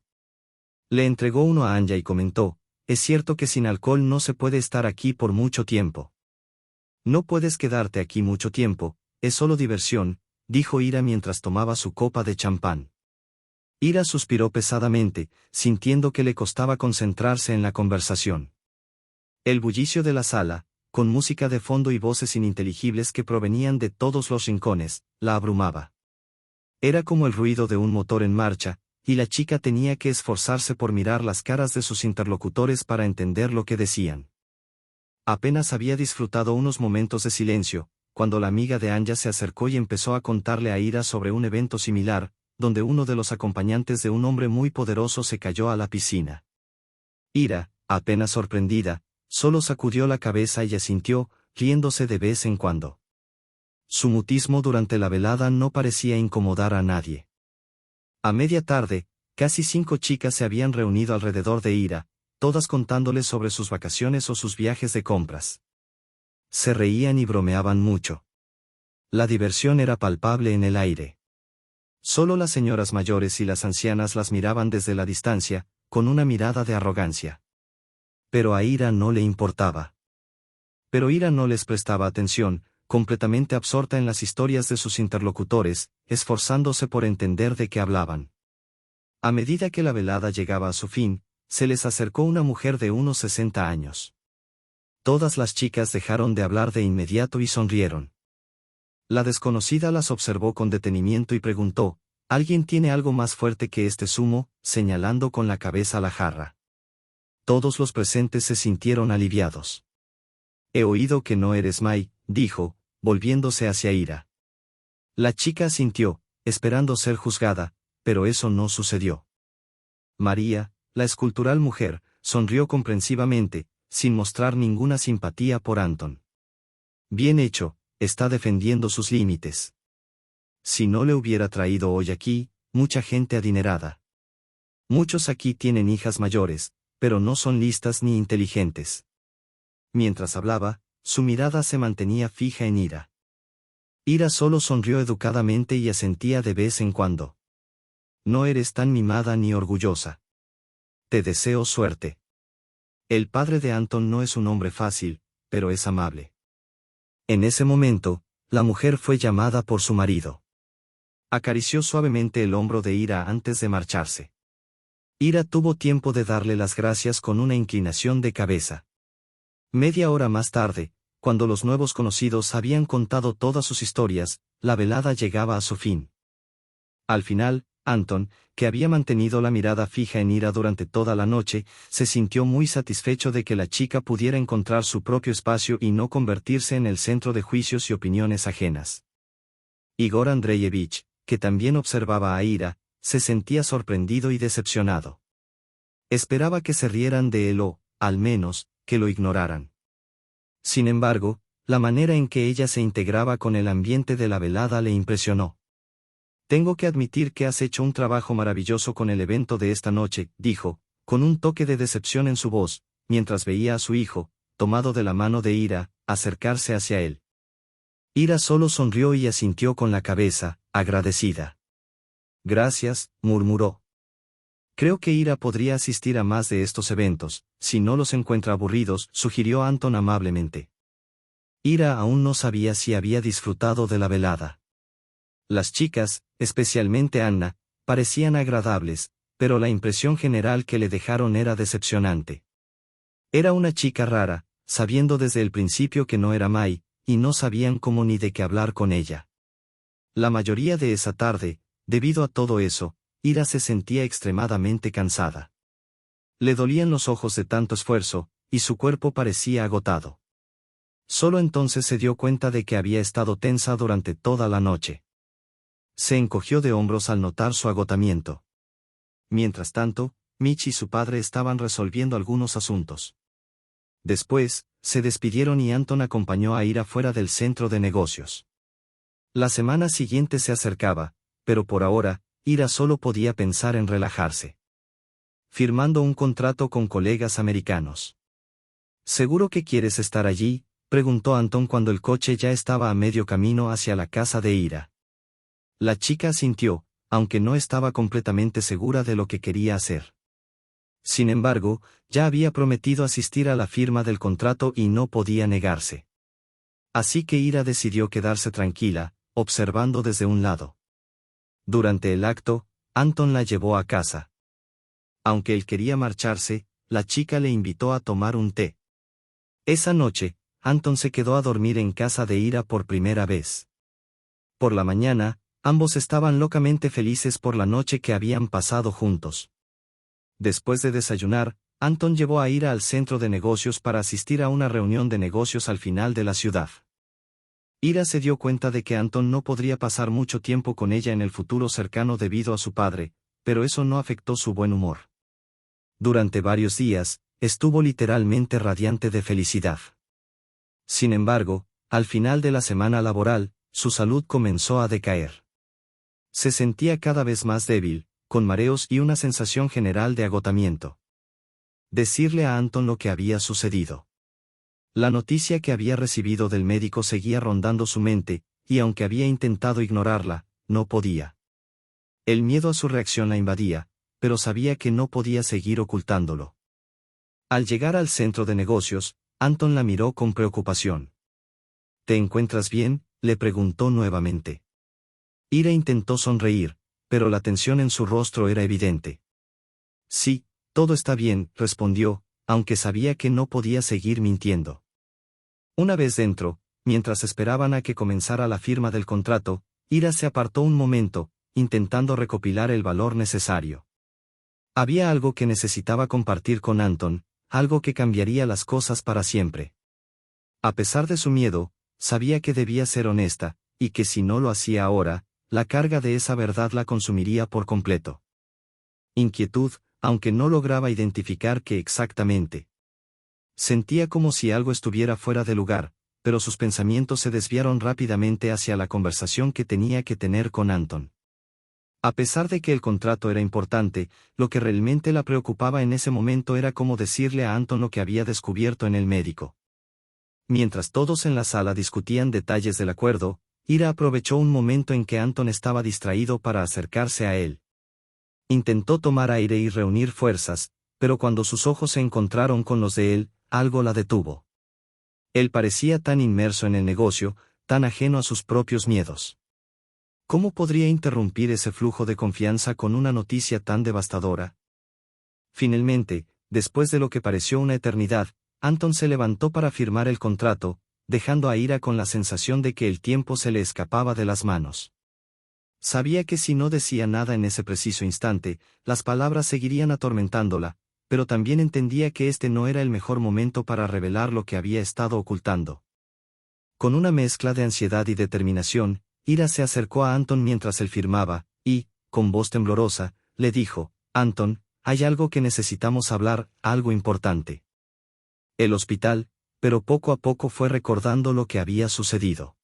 Le entregó uno a Anya y comentó: «Es cierto que sin alcohol no se puede estar aquí por mucho tiempo». «No puedes quedarte aquí mucho tiempo, es solo diversión», dijo Ira mientras tomaba su copa de champán. Ira suspiró pesadamente, sintiendo que le costaba concentrarse en la conversación. El bullicio de la sala, con música de fondo y voces ininteligibles que provenían de todos los rincones, la abrumaba. Era como el ruido de un motor en marcha, y la chica tenía que esforzarse por mirar las caras de sus interlocutores para entender lo que decían. Apenas había disfrutado unos momentos de silencio, cuando la amiga de Anya se acercó y empezó a contarle a Ira sobre un evento similar, donde uno de los acompañantes de un hombre muy poderoso se cayó a la piscina. Ira, apenas sorprendida, solo sacudió la cabeza y asintió, riéndose de vez en cuando. Su mutismo durante la velada no parecía incomodar a nadie. A media tarde, casi 5 chicas se habían reunido alrededor de Ira, todas contándole sobre sus vacaciones o sus viajes de compras. Se reían y bromeaban mucho. La diversión era palpable en el aire. Solo las señoras mayores y las ancianas las miraban desde la distancia, con una mirada de arrogancia. Pero a Ira no le importaba. Pero Ira no les prestaba atención, completamente absorta en las historias de sus interlocutores, esforzándose por entender de qué hablaban. A medida que la velada llegaba a su fin, se les acercó una mujer de unos 60 años. Todas las chicas dejaron de hablar de inmediato y sonrieron. La desconocida las observó con detenimiento y preguntó: «¿Alguien tiene algo más fuerte que este zumo?», señalando con la cabeza la jarra. Todos los presentes se sintieron aliviados. «He oído que no eres Mai», dijo, volviéndose hacia Ira. La chica asintió, esperando ser juzgada, pero eso no sucedió. María, la escultural mujer, sonrió comprensivamente, sin mostrar ninguna simpatía por Anton. «Bien hecho, está defendiendo sus límites. Si no le hubiera traído hoy aquí, mucha gente adinerada. Muchos aquí tienen hijas mayores, pero no son listas ni inteligentes». Mientras hablaba, su mirada se mantenía fija en Ira. Ira solo sonrió educadamente y asentía de vez en cuando. «No eres tan mimada ni orgullosa. Te deseo suerte. El padre de Anton no es un hombre fácil, pero es amable». En ese momento, la mujer fue llamada por su marido. Acarició suavemente el hombro de Ira antes de marcharse. Ira tuvo tiempo de darle las gracias con una inclinación de cabeza. Media hora más tarde, cuando los nuevos conocidos habían contado todas sus historias, la velada llegaba a su fin. Al final, Anton, que había mantenido la mirada fija en Ira durante toda la noche, se sintió muy satisfecho de que la chica pudiera encontrar su propio espacio y no convertirse en el centro de juicios y opiniones ajenas. Igor Andreyevich, que también observaba a Ira, se sentía sorprendido y decepcionado. Esperaba que se rieran de él o, al menos, que lo ignoraran. Sin embargo, la manera en que ella se integraba con el ambiente de la velada le impresionó. «Tengo que admitir que has hecho un trabajo maravilloso con el evento de esta noche», dijo, con un toque de decepción en su voz, mientras veía a su hijo, tomado de la mano de Ira, acercarse hacia él. Ira solo sonrió y asintió con la cabeza, agradecida. «Gracias», murmuró. «Creo que Ira podría asistir a más de estos eventos, si no los encuentra aburridos», sugirió Anton amablemente. Ira aún no sabía si había disfrutado de la velada. Las chicas, especialmente Anna, parecían agradables, pero la impresión general que le dejaron era decepcionante. Era una chica rara, sabiendo desde el principio que no era Mai, y no sabían cómo ni de qué hablar con ella. La mayoría de esa tarde, debido a todo eso, Ira se sentía extremadamente cansada. Le dolían los ojos de tanto esfuerzo, y su cuerpo parecía agotado. Solo entonces se dio cuenta de que había estado tensa durante toda la noche. Se encogió de hombros al notar su agotamiento. Mientras tanto, Mitch y su padre estaban resolviendo algunos asuntos. Después, se despidieron y Anton acompañó a Ira fuera del centro de negocios. La semana siguiente se acercaba, pero por ahora, Ira solo podía pensar en relajarse. Firmando un contrato con colegas americanos. «¿Seguro que quieres estar allí?», preguntó Anton cuando el coche ya estaba a medio camino hacia la casa de Ira. La chica asintió, aunque no estaba completamente segura de lo que quería hacer. Sin embargo, ya había prometido asistir a la firma del contrato y no podía negarse. Así que Ira decidió quedarse tranquila, observando desde un lado. Durante el acto, Anton la llevó a casa. Aunque él quería marcharse, la chica le invitó a tomar un té. Esa noche, Anton se quedó a dormir en casa de Ira por primera vez. Por la mañana, ambos estaban locamente felices por la noche que habían pasado juntos. Después de desayunar, Anton llevó a Ira al centro de negocios para asistir a una reunión de negocios al final de la ciudad. Ira se dio cuenta de que Anton no podría pasar mucho tiempo con ella en el futuro cercano debido a su padre, pero eso no afectó su buen humor. Durante varios días, estuvo literalmente radiante de felicidad. Sin embargo, al final de la semana laboral, su salud comenzó a decaer. Se sentía cada vez más débil, con mareos y una sensación general de agotamiento. Decirle a Anton lo que había sucedido. La noticia que había recibido del médico seguía rondando su mente, y aunque había intentado ignorarla, no podía. El miedo a su reacción la invadía, pero sabía que no podía seguir ocultándolo. Al llegar al centro de negocios, Anton la miró con preocupación. ¿Te encuentras bien?, le preguntó nuevamente. Ira intentó sonreír, pero la tensión en su rostro era evidente. Sí, todo está bien, respondió, aunque sabía que no podía seguir mintiendo. Una vez dentro, mientras esperaban a que comenzara la firma del contrato, Ira se apartó un momento, intentando recopilar el valor necesario. Había algo que necesitaba compartir con Anton, algo que cambiaría las cosas para siempre. A pesar de su miedo, sabía que debía ser honesta, y que si no lo hacía ahora, la carga de esa verdad la consumiría por completo. Inquietud, aunque no lograba identificar qué exactamente. Sentía como si algo estuviera fuera de lugar, pero sus pensamientos se desviaron rápidamente hacia la conversación que tenía que tener con Anton. A pesar de que el contrato era importante, lo que realmente la preocupaba en ese momento era cómo decirle a Anton lo que había descubierto en el médico. Mientras todos en la sala discutían detalles del acuerdo, Ira aprovechó un momento en que Anton estaba distraído para acercarse a él. Intentó tomar aire y reunir fuerzas, pero cuando sus ojos se encontraron con los de él, algo la detuvo. Él parecía tan inmerso en el negocio, tan ajeno a sus propios miedos. ¿Cómo podría interrumpir ese flujo de confianza con una noticia tan devastadora? Finalmente, después de lo que pareció una eternidad, Anton se levantó para firmar el contrato, dejando a Ira con la sensación de que el tiempo se le escapaba de las manos. Sabía que si no decía nada en ese preciso instante, las palabras seguirían atormentándola, pero también entendía que este no era el mejor momento para revelar lo que había estado ocultando. Con una mezcla de ansiedad y determinación, Ira se acercó a Anton mientras él firmaba, y, con voz temblorosa, le dijo: «Anton, hay algo que necesitamos hablar, algo importante». El hospital, pero poco a poco fue recordando lo que había sucedido.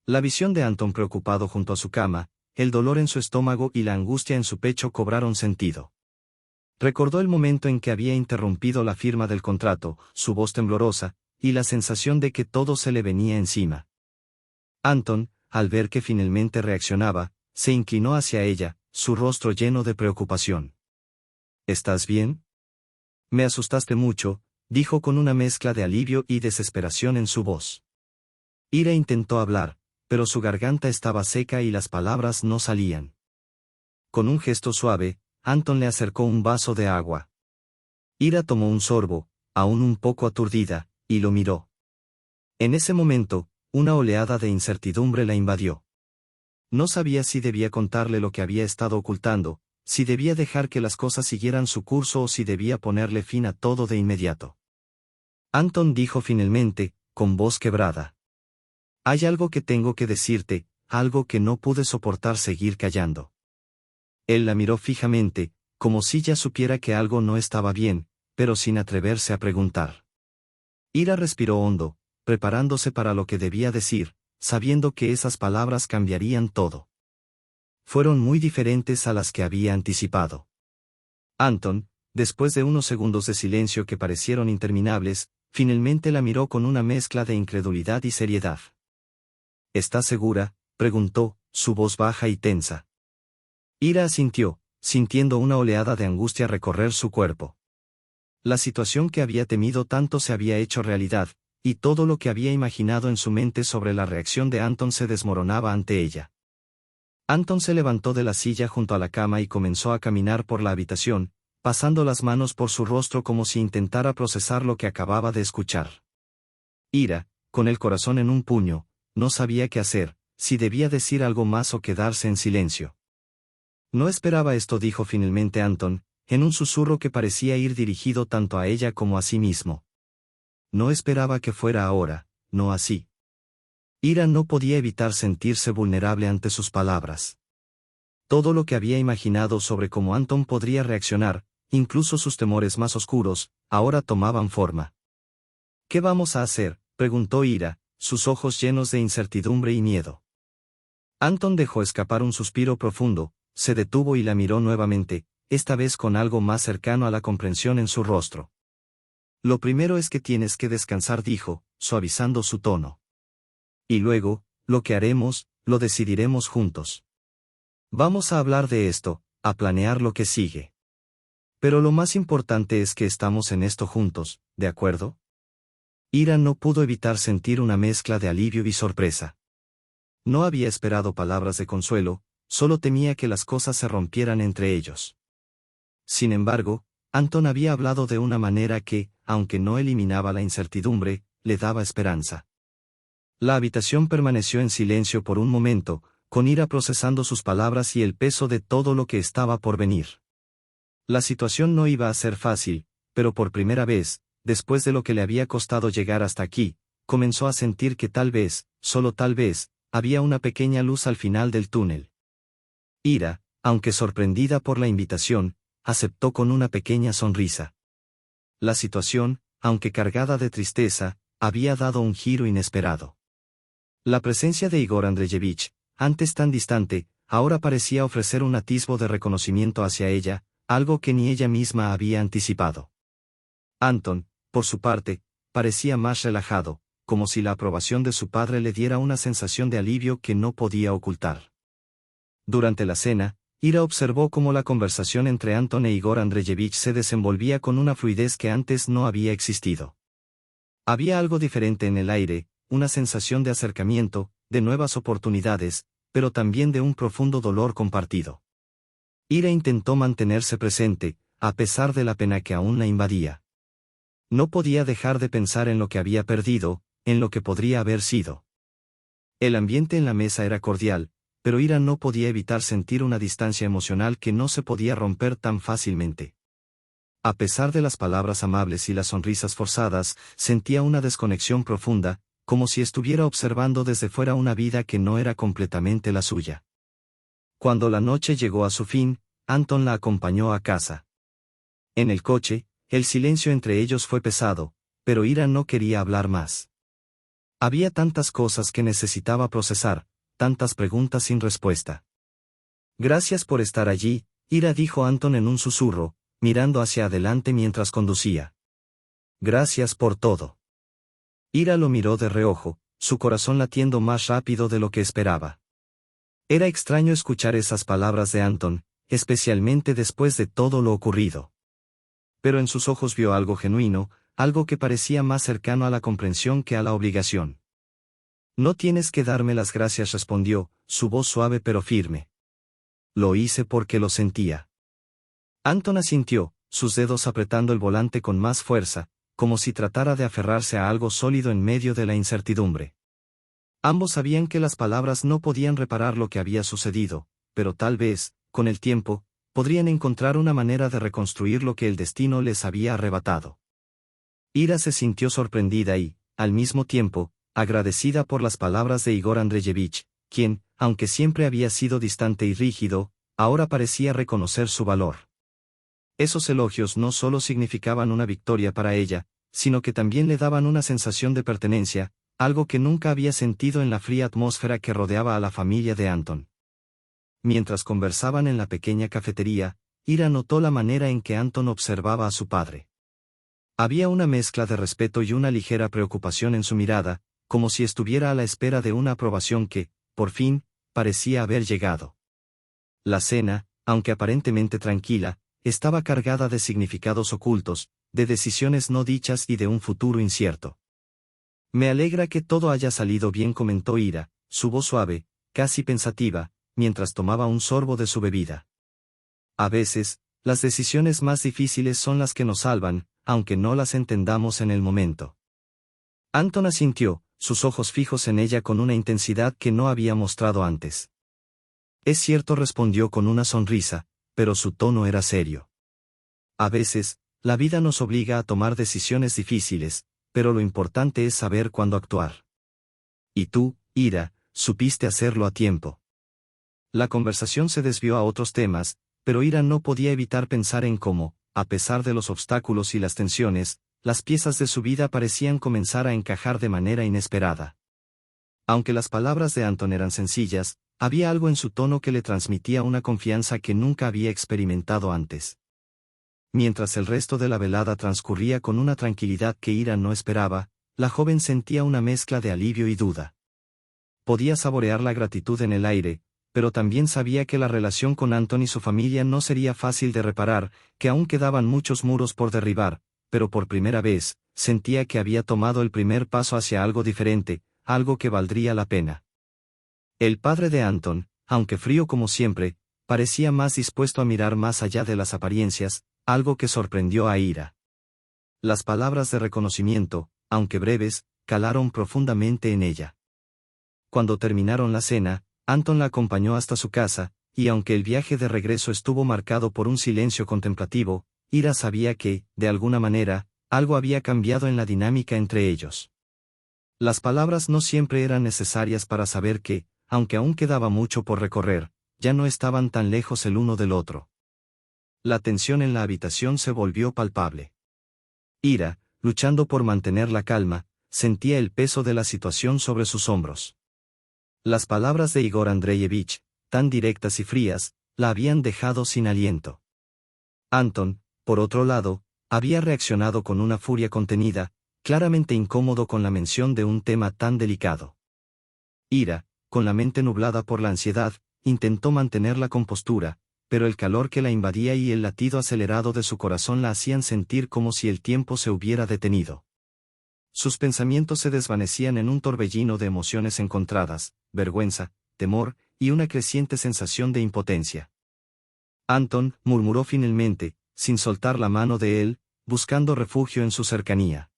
La visión de Anton preocupado junto a su cama, el dolor en su estómago y la angustia en su pecho cobraron sentido. Recordó el momento en que había interrumpido la firma del contrato, su voz temblorosa, y la sensación de que todo se le venía encima. Anton, al ver que finalmente reaccionaba, se inclinó hacia ella, su rostro lleno de preocupación. ¿Estás bien? Me asustaste mucho, dijo con una mezcla de alivio y desesperación en su voz. Ira intentó hablar, pero su garganta estaba seca y las palabras no salían. Con un gesto suave, Anton le acercó un vaso de agua. Ira tomó un sorbo, aún un poco aturdida, y lo miró. En ese momento, una oleada de incertidumbre la invadió. No sabía si debía contarle lo que había estado ocultando, si debía dejar que las cosas siguieran su curso o si debía ponerle fin a todo de inmediato. Anton dijo finalmente, con voz quebrada: «Hay algo que tengo que decirte, algo que no pude soportar seguir callando». Él la miró fijamente, como si ya supiera que algo no estaba bien, pero sin atreverse a preguntar. Ira respiró hondo, preparándose para lo que debía decir, sabiendo que esas palabras cambiarían todo. Fueron muy diferentes a las que había anticipado. Anton, después de unos segundos de silencio que parecieron interminables, finalmente la miró con una mezcla de incredulidad y seriedad. «¿Estás segura?», preguntó, su voz baja y tensa. Ira asintió, sintiendo una oleada de angustia recorrer su cuerpo. La situación que había temido tanto se había hecho realidad, y todo lo que había imaginado en su mente sobre la reacción de Anton se desmoronaba ante ella. Anton se levantó de la silla junto a la cama y comenzó a caminar por la habitación, pasando las manos por su rostro como si intentara procesar lo que acababa de escuchar. Ira, con el corazón en un puño, no sabía qué hacer, si debía decir algo más o quedarse en silencio. No esperaba esto, dijo finalmente Anton, en un susurro que parecía ir dirigido tanto a ella como a sí mismo. No esperaba que fuera ahora, no así. Ira no podía evitar sentirse vulnerable ante sus palabras. Todo lo que había imaginado sobre cómo Anton podría reaccionar, incluso sus temores más oscuros, ahora tomaban forma. ¿Qué vamos a hacer?, preguntó Ira, sus ojos llenos de incertidumbre y miedo. Anton dejó escapar un suspiro profundo, se detuvo y la miró nuevamente, esta vez con algo más cercano a la comprensión en su rostro. Lo primero es que tienes que descansar, dijo, suavizando su tono. Y luego, lo que haremos, lo decidiremos juntos. Vamos a hablar de esto, a planear lo que sigue. Pero lo más importante es que estamos en esto juntos, ¿de acuerdo? Ira no pudo evitar sentir una mezcla de alivio y sorpresa. No había esperado palabras de consuelo, solo temía que las cosas se rompieran entre ellos. Sin embargo, Anton había hablado de una manera que, aunque no eliminaba la incertidumbre, le daba esperanza. La habitación permaneció en silencio por un momento, con Ira procesando sus palabras y el peso de todo lo que estaba por venir. La situación no iba a ser fácil, pero por primera vez, después de lo que le había costado llegar hasta aquí, comenzó a sentir que tal vez, solo tal vez, había una pequeña luz al final del túnel. Ira, aunque sorprendida por la invitación, aceptó con una pequeña sonrisa. La situación, aunque cargada de tristeza, había dado un giro inesperado. La presencia de Igor Andreyevich, antes tan distante, ahora parecía ofrecer un atisbo de reconocimiento hacia ella, algo que ni ella misma había anticipado. Anton, por su parte, parecía más relajado, como si la aprobación de su padre le diera una sensación de alivio que no podía ocultar. Durante la cena, Ira observó cómo la conversación entre Anton e Igor Andreyevich se desenvolvía con una fluidez que antes no había existido. Había algo diferente en el aire, una sensación de acercamiento, de nuevas oportunidades, pero también de un profundo dolor compartido. Ira intentó mantenerse presente, a pesar de la pena que aún la invadía. No podía dejar de pensar en lo que había perdido, en lo que podría haber sido. El ambiente en la mesa era cordial, pero Ira no podía evitar sentir una distancia emocional que no se podía romper tan fácilmente. A pesar de las palabras amables y las sonrisas forzadas, sentía una desconexión profunda, como si estuviera observando desde fuera una vida que no era completamente la suya. Cuando la noche llegó a su fin, Anton la acompañó a casa. En el coche, el silencio entre ellos fue pesado, pero Ira no quería hablar más. Había tantas cosas que necesitaba procesar, tantas preguntas sin respuesta. Gracias por estar allí, Ira, dijo Anton en un susurro, mirando hacia adelante mientras conducía. Gracias por todo. Ira lo miró de reojo, su corazón latiendo más rápido de lo que esperaba. Era extraño escuchar esas palabras de Anton, especialmente después de todo lo ocurrido. Pero en sus ojos vio algo genuino, algo que parecía más cercano a la comprensión que a la obligación. No tienes que darme las gracias, respondió, su voz suave pero firme. Lo hice porque lo sentía. Anton asintió, sus dedos apretando el volante con más fuerza, como si tratara de aferrarse a algo sólido en medio de la incertidumbre. Ambos sabían que las palabras no podían reparar lo que había sucedido, pero tal vez, con el tiempo, podrían encontrar una manera de reconstruir lo que el destino les había arrebatado. Ira se sintió sorprendida y, al mismo tiempo, agradecida por las palabras de Igor Andreyevich, quien, aunque siempre había sido distante y rígido, ahora parecía reconocer su valor. Esos elogios no solo significaban una victoria para ella, sino que también le daban una sensación de pertenencia, algo que nunca había sentido en la fría atmósfera que rodeaba a la familia de Anton. Mientras conversaban en la pequeña cafetería, Ira notó la manera en que Anton observaba a su padre. Había una mezcla de respeto y una ligera preocupación en su mirada, como si estuviera a la espera de una aprobación que, por fin, parecía haber llegado. La cena, aunque aparentemente tranquila, estaba cargada de significados ocultos, de decisiones no dichas y de un futuro incierto. Me alegra que todo haya salido bien, comentó Ira, su voz suave, casi pensativa, mientras tomaba un sorbo de su bebida. A veces, las decisiones más difíciles son las que nos salvan, aunque no las entendamos en el momento. Anton asintió, sus ojos fijos en ella con una intensidad que no había mostrado antes. Es cierto, respondió con una sonrisa, pero su tono era serio. A veces, la vida nos obliga a tomar decisiones difíciles, pero lo importante es saber cuándo actuar. Y tú, Ira, supiste hacerlo a tiempo. La conversación se desvió a otros temas, pero Ira no podía evitar pensar en cómo, a pesar de los obstáculos y las tensiones, las piezas de su vida parecían comenzar a encajar de manera inesperada. Aunque las palabras de Anton eran sencillas, había algo en su tono que le transmitía una confianza que nunca había experimentado antes. Mientras el resto de la velada transcurría con una tranquilidad que Ira no esperaba, la joven sentía una mezcla de alivio y duda. Podía saborear la gratitud en el aire, pero también sabía que la relación con Anton y su familia no sería fácil de reparar, que aún quedaban muchos muros por derribar, pero por primera vez, sentía que había tomado el primer paso hacia algo diferente, algo que valdría la pena. El padre de Anton, aunque frío como siempre, parecía más dispuesto a mirar más allá de las apariencias, algo que sorprendió a Ira. Las palabras de reconocimiento, aunque breves, calaron profundamente en ella. Cuando terminaron la cena, Anton la acompañó hasta su casa, y aunque el viaje de regreso estuvo marcado por un silencio contemplativo, Ira sabía que, de alguna manera, algo había cambiado en la dinámica entre ellos. Las palabras no siempre eran necesarias para saber que, aunque aún quedaba mucho por recorrer, ya no estaban tan lejos el uno del otro. La tensión en la habitación se volvió palpable. Ira, luchando por mantener la calma, sentía el peso de la situación sobre sus hombros. Las palabras de Igor Andreyevich, tan directas y frías, la habían dejado sin aliento. Anton, por otro lado, había reaccionado con una furia contenida, claramente incómodo con la mención de un tema tan delicado. Ira, con la mente nublada por la ansiedad, intentó mantener la compostura, pero el calor que la invadía y el latido acelerado de su corazón la hacían sentir como si el tiempo se hubiera detenido. Sus pensamientos se desvanecían en un torbellino de emociones encontradas, vergüenza, temor, y una creciente sensación de impotencia. Anton, murmuró finalmente, sin soltar la mano de él, buscando refugio en su cercanía.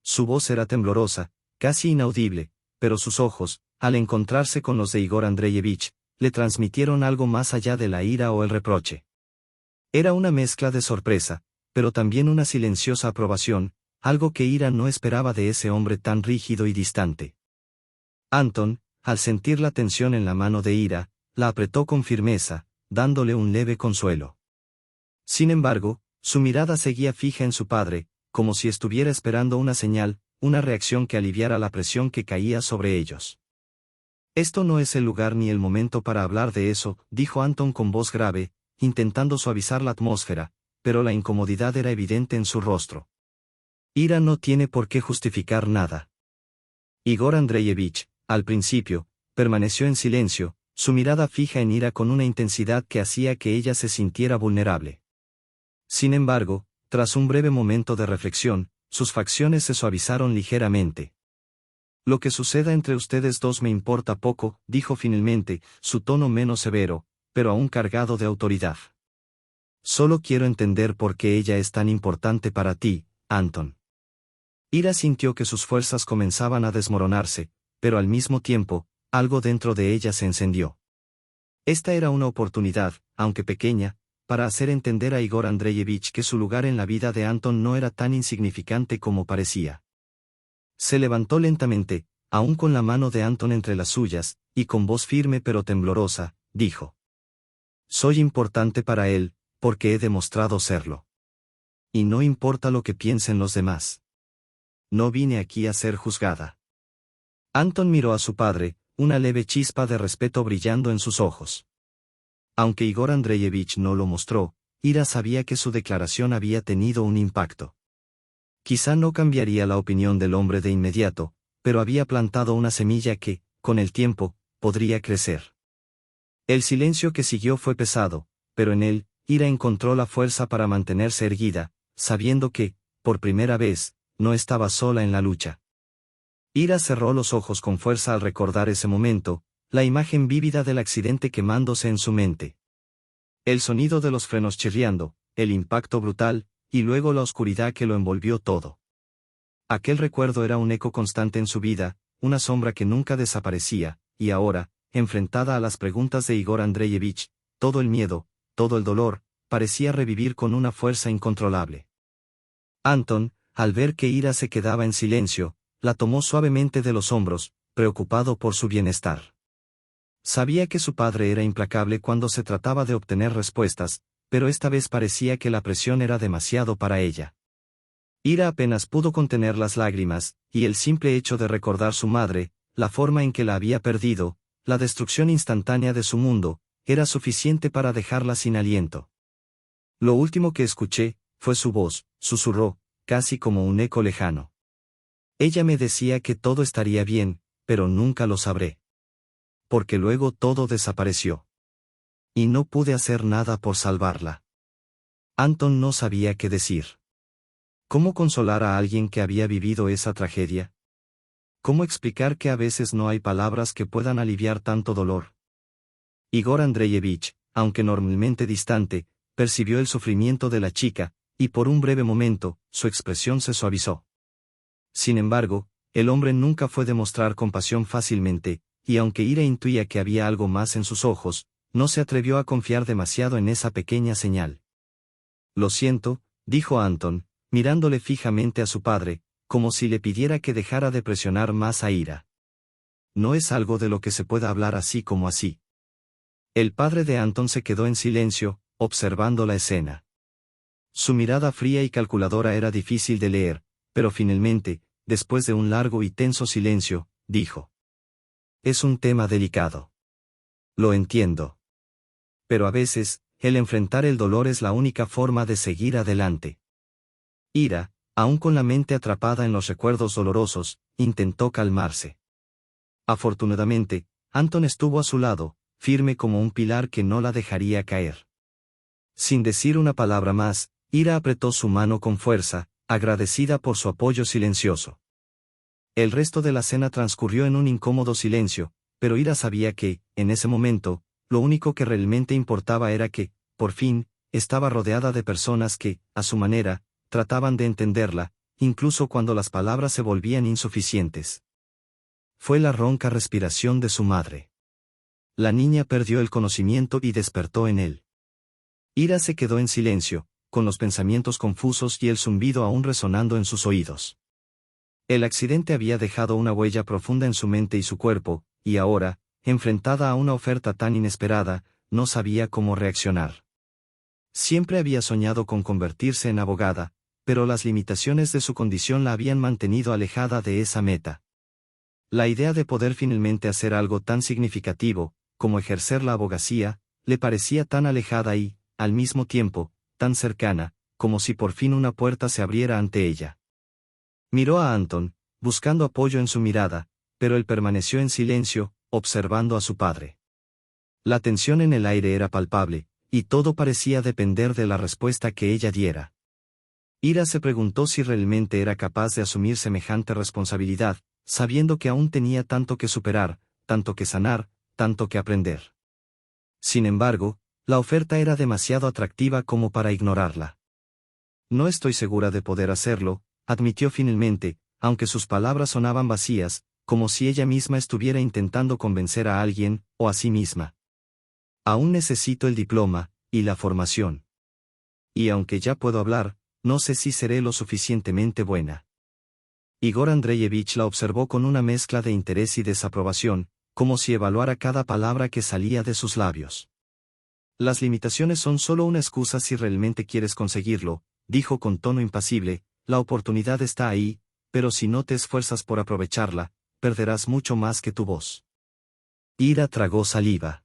Su voz era temblorosa, casi inaudible, pero sus ojos, al encontrarse con los de Igor Andreyevich, le transmitieron algo más allá de la ira o el reproche. Era una mezcla de sorpresa, pero también una silenciosa aprobación, algo que Ira no esperaba de ese hombre tan rígido y distante. Anton, al sentir la tensión en la mano de Ira, la apretó con firmeza, dándole un leve consuelo. Sin embargo, su mirada seguía fija en su padre, como si estuviera esperando una señal, una reacción que aliviara la presión que caía sobre ellos. Esto no es el lugar ni el momento para hablar de eso, dijo Anton con voz grave, intentando suavizar la atmósfera, pero la incomodidad era evidente en su rostro. Ira no tiene por qué justificar nada. Igor Andreyevich, al principio, permaneció en silencio, su mirada fija en Ira con una intensidad que hacía que ella se sintiera vulnerable. Sin embargo, tras un breve momento de reflexión, sus facciones se suavizaron ligeramente. Lo que suceda entre ustedes dos me importa poco, dijo finalmente, su tono menos severo, pero aún cargado de autoridad. Solo quiero entender por qué ella es tan importante para ti, Anton. Ira sintió que sus fuerzas comenzaban a desmoronarse, pero al mismo tiempo, algo dentro de ella se encendió. Esta era una oportunidad, aunque pequeña, para hacer entender a Igor Andreyevich que su lugar en la vida de Anton no era tan insignificante como parecía. Se levantó lentamente, aún con la mano de Anton entre las suyas, y con voz firme pero temblorosa, dijo: Soy importante para él, porque he demostrado serlo. Y no importa lo que piensen los demás. No vine aquí a ser juzgada. Anton miró a su padre, una leve chispa de respeto brillando en sus ojos. Aunque Igor Andreyevich no lo mostró, Ira sabía que su declaración había tenido un impacto. Quizá no cambiaría la opinión del hombre de inmediato, pero había plantado una semilla que, con el tiempo, podría crecer. El silencio que siguió fue pesado, pero en él, Ira encontró la fuerza para mantenerse erguida, sabiendo que, por primera vez, no estaba sola en la lucha. Ira cerró los ojos con fuerza al recordar ese momento, la imagen vívida del accidente quemándose en su mente. El sonido de los frenos chirriando, el impacto brutal, y luego la oscuridad que lo envolvió todo. Aquel recuerdo era un eco constante en su vida, una sombra que nunca desaparecía, y ahora, enfrentada a las preguntas de Igor Andreyevich, todo el miedo, todo el dolor, parecía revivir con una fuerza incontrolable. Anton, al ver que Ira se quedaba en silencio, la tomó suavemente de los hombros, preocupado por su bienestar. Sabía que su padre era implacable cuando se trataba de obtener respuestas, pero esta vez parecía que la presión era demasiado para ella. Ira apenas pudo contener las lágrimas, y el simple hecho de recordar su madre, la forma en que la había perdido, la destrucción instantánea de su mundo, era suficiente para dejarla sin aliento. Lo último que escuché, fue su voz, susurró, casi como un eco lejano. Ella me decía que todo estaría bien, pero nunca lo sabré. Porque luego todo desapareció. Y no pude hacer nada por salvarla. Anton no sabía qué decir. ¿Cómo consolar a alguien que había vivido esa tragedia? ¿Cómo explicar que a veces no hay palabras que puedan aliviar tanto dolor? Igor Andreyevich, aunque normalmente distante, percibió el sufrimiento de la chica, y por un breve momento, su expresión se suavizó. Sin embargo, el hombre nunca fue de mostrar compasión fácilmente, y aunque Ira intuía que había algo más en sus ojos, no se atrevió a confiar demasiado en esa pequeña señal. Lo siento, dijo Anton, mirándole fijamente a su padre, como si le pidiera que dejara de presionar más a Ira. No es algo de lo que se pueda hablar así como así. El padre de Anton se quedó en silencio, observando la escena. Su mirada fría y calculadora era difícil de leer, pero finalmente, después de un largo y tenso silencio, dijo: Es un tema delicado. Lo entiendo. Pero a veces, el enfrentar el dolor es la única forma de seguir adelante. Ira, aún con la mente atrapada en los recuerdos dolorosos, intentó calmarse. Afortunadamente, Anton estuvo a su lado, firme como un pilar que no la dejaría caer. Sin decir una palabra más, Ira apretó su mano con fuerza, agradecida por su apoyo silencioso. El resto de la cena transcurrió en un incómodo silencio, pero Ira sabía que, en ese momento, lo único que realmente importaba era que, por fin, estaba rodeada de personas que, a su manera, trataban de entenderla, incluso cuando las palabras se volvían insuficientes. Fue la ronca respiración de su madre. La niña perdió el conocimiento y despertó en él. Ira se quedó en silencio, con los pensamientos confusos y el zumbido aún resonando en sus oídos. El accidente había dejado una huella profunda en su mente y su cuerpo, y ahora, enfrentada a una oferta tan inesperada, no sabía cómo reaccionar. Siempre había soñado con convertirse en abogada, pero las limitaciones de su condición la habían mantenido alejada de esa meta. La idea de poder finalmente hacer algo tan significativo, como ejercer la abogacía, le parecía tan alejada y, al mismo tiempo, tan cercana, como si por fin una puerta se abriera ante ella. Miró a Anton, buscando apoyo en su mirada, pero él permaneció en silencio, observando a su padre. La tensión en el aire era palpable, y todo parecía depender de la respuesta que ella diera. Ira se preguntó si realmente era capaz de asumir semejante responsabilidad, sabiendo que aún tenía tanto que superar, tanto que sanar, tanto que aprender. Sin embargo, la oferta era demasiado atractiva como para ignorarla. No estoy segura de poder hacerlo, admitió finalmente, aunque sus palabras sonaban vacías, como si ella misma estuviera intentando convencer a alguien, o a sí misma. Aún necesito el diploma, y la formación. Y aunque ya puedo hablar, no sé si seré lo suficientemente buena. Igor Andreyevich la observó con una mezcla de interés y desaprobación, como si evaluara cada palabra que salía de sus labios. Las limitaciones son solo una excusa si realmente quieres conseguirlo, dijo con tono impasible, la oportunidad está ahí, pero si no te esfuerzas por aprovecharla, perderás mucho más que tu voz. Ira tragó saliva.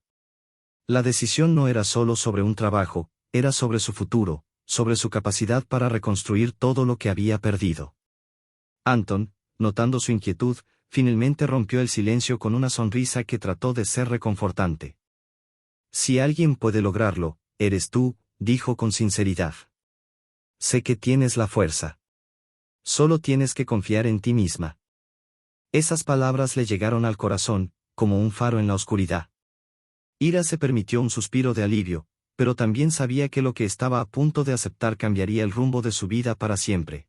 La decisión no era solo sobre un trabajo, era sobre su futuro, sobre su capacidad para reconstruir todo lo que había perdido. Anton, notando su inquietud, finalmente rompió el silencio con una sonrisa que trató de ser reconfortante. Si alguien puede lograrlo, eres tú, dijo con sinceridad. Sé que tienes la fuerza. Solo tienes que confiar en ti misma. Esas palabras le llegaron al corazón, como un faro en la oscuridad. Ira se permitió un suspiro de alivio, pero también sabía que lo que estaba a punto de aceptar cambiaría el rumbo de su vida para siempre.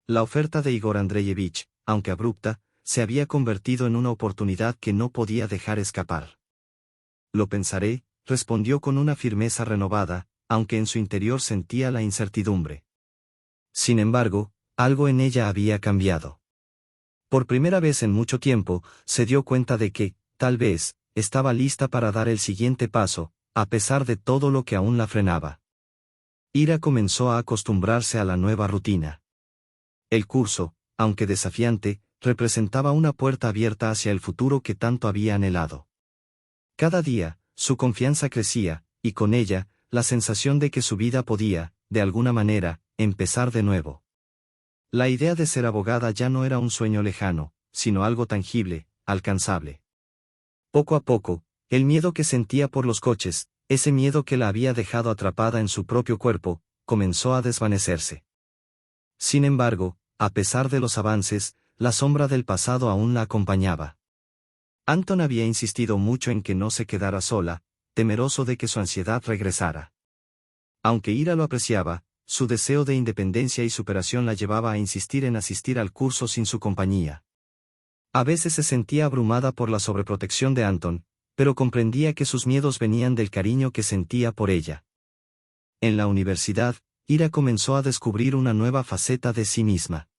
La oferta de Igor Andreyevich, aunque abrupta, se había convertido en una oportunidad que no podía dejar escapar. Lo pensaré, respondió con una firmeza renovada, aunque en su interior sentía la incertidumbre. Sin embargo, algo en ella había cambiado. Por primera vez en mucho tiempo, se dio cuenta de que, tal vez, estaba lista para dar el siguiente paso, a pesar de todo lo que aún la frenaba. Ira comenzó a acostumbrarse a la nueva rutina. El curso, aunque desafiante, representaba una puerta abierta hacia el futuro que tanto había anhelado. Cada día, su confianza crecía, y con ella, la sensación de que su vida podía, de alguna manera, empezar de nuevo. La idea de ser abogada ya no era un sueño lejano, sino algo tangible, alcanzable. Poco a poco, el miedo que sentía por los coches, ese miedo que la había dejado atrapada en su propio cuerpo, comenzó a desvanecerse. Sin embargo, a pesar de los avances, la sombra del pasado aún la acompañaba. Anton había insistido mucho en que no se quedara sola, temeroso de que su ansiedad regresara. Aunque Ira lo apreciaba, su deseo de independencia y superación la llevaba a insistir en asistir al curso sin su compañía. A veces se sentía abrumada por la sobreprotección de Anton, pero comprendía que sus miedos venían del cariño que sentía por ella. En la universidad, Ira comenzó a descubrir una nueva faceta de sí misma.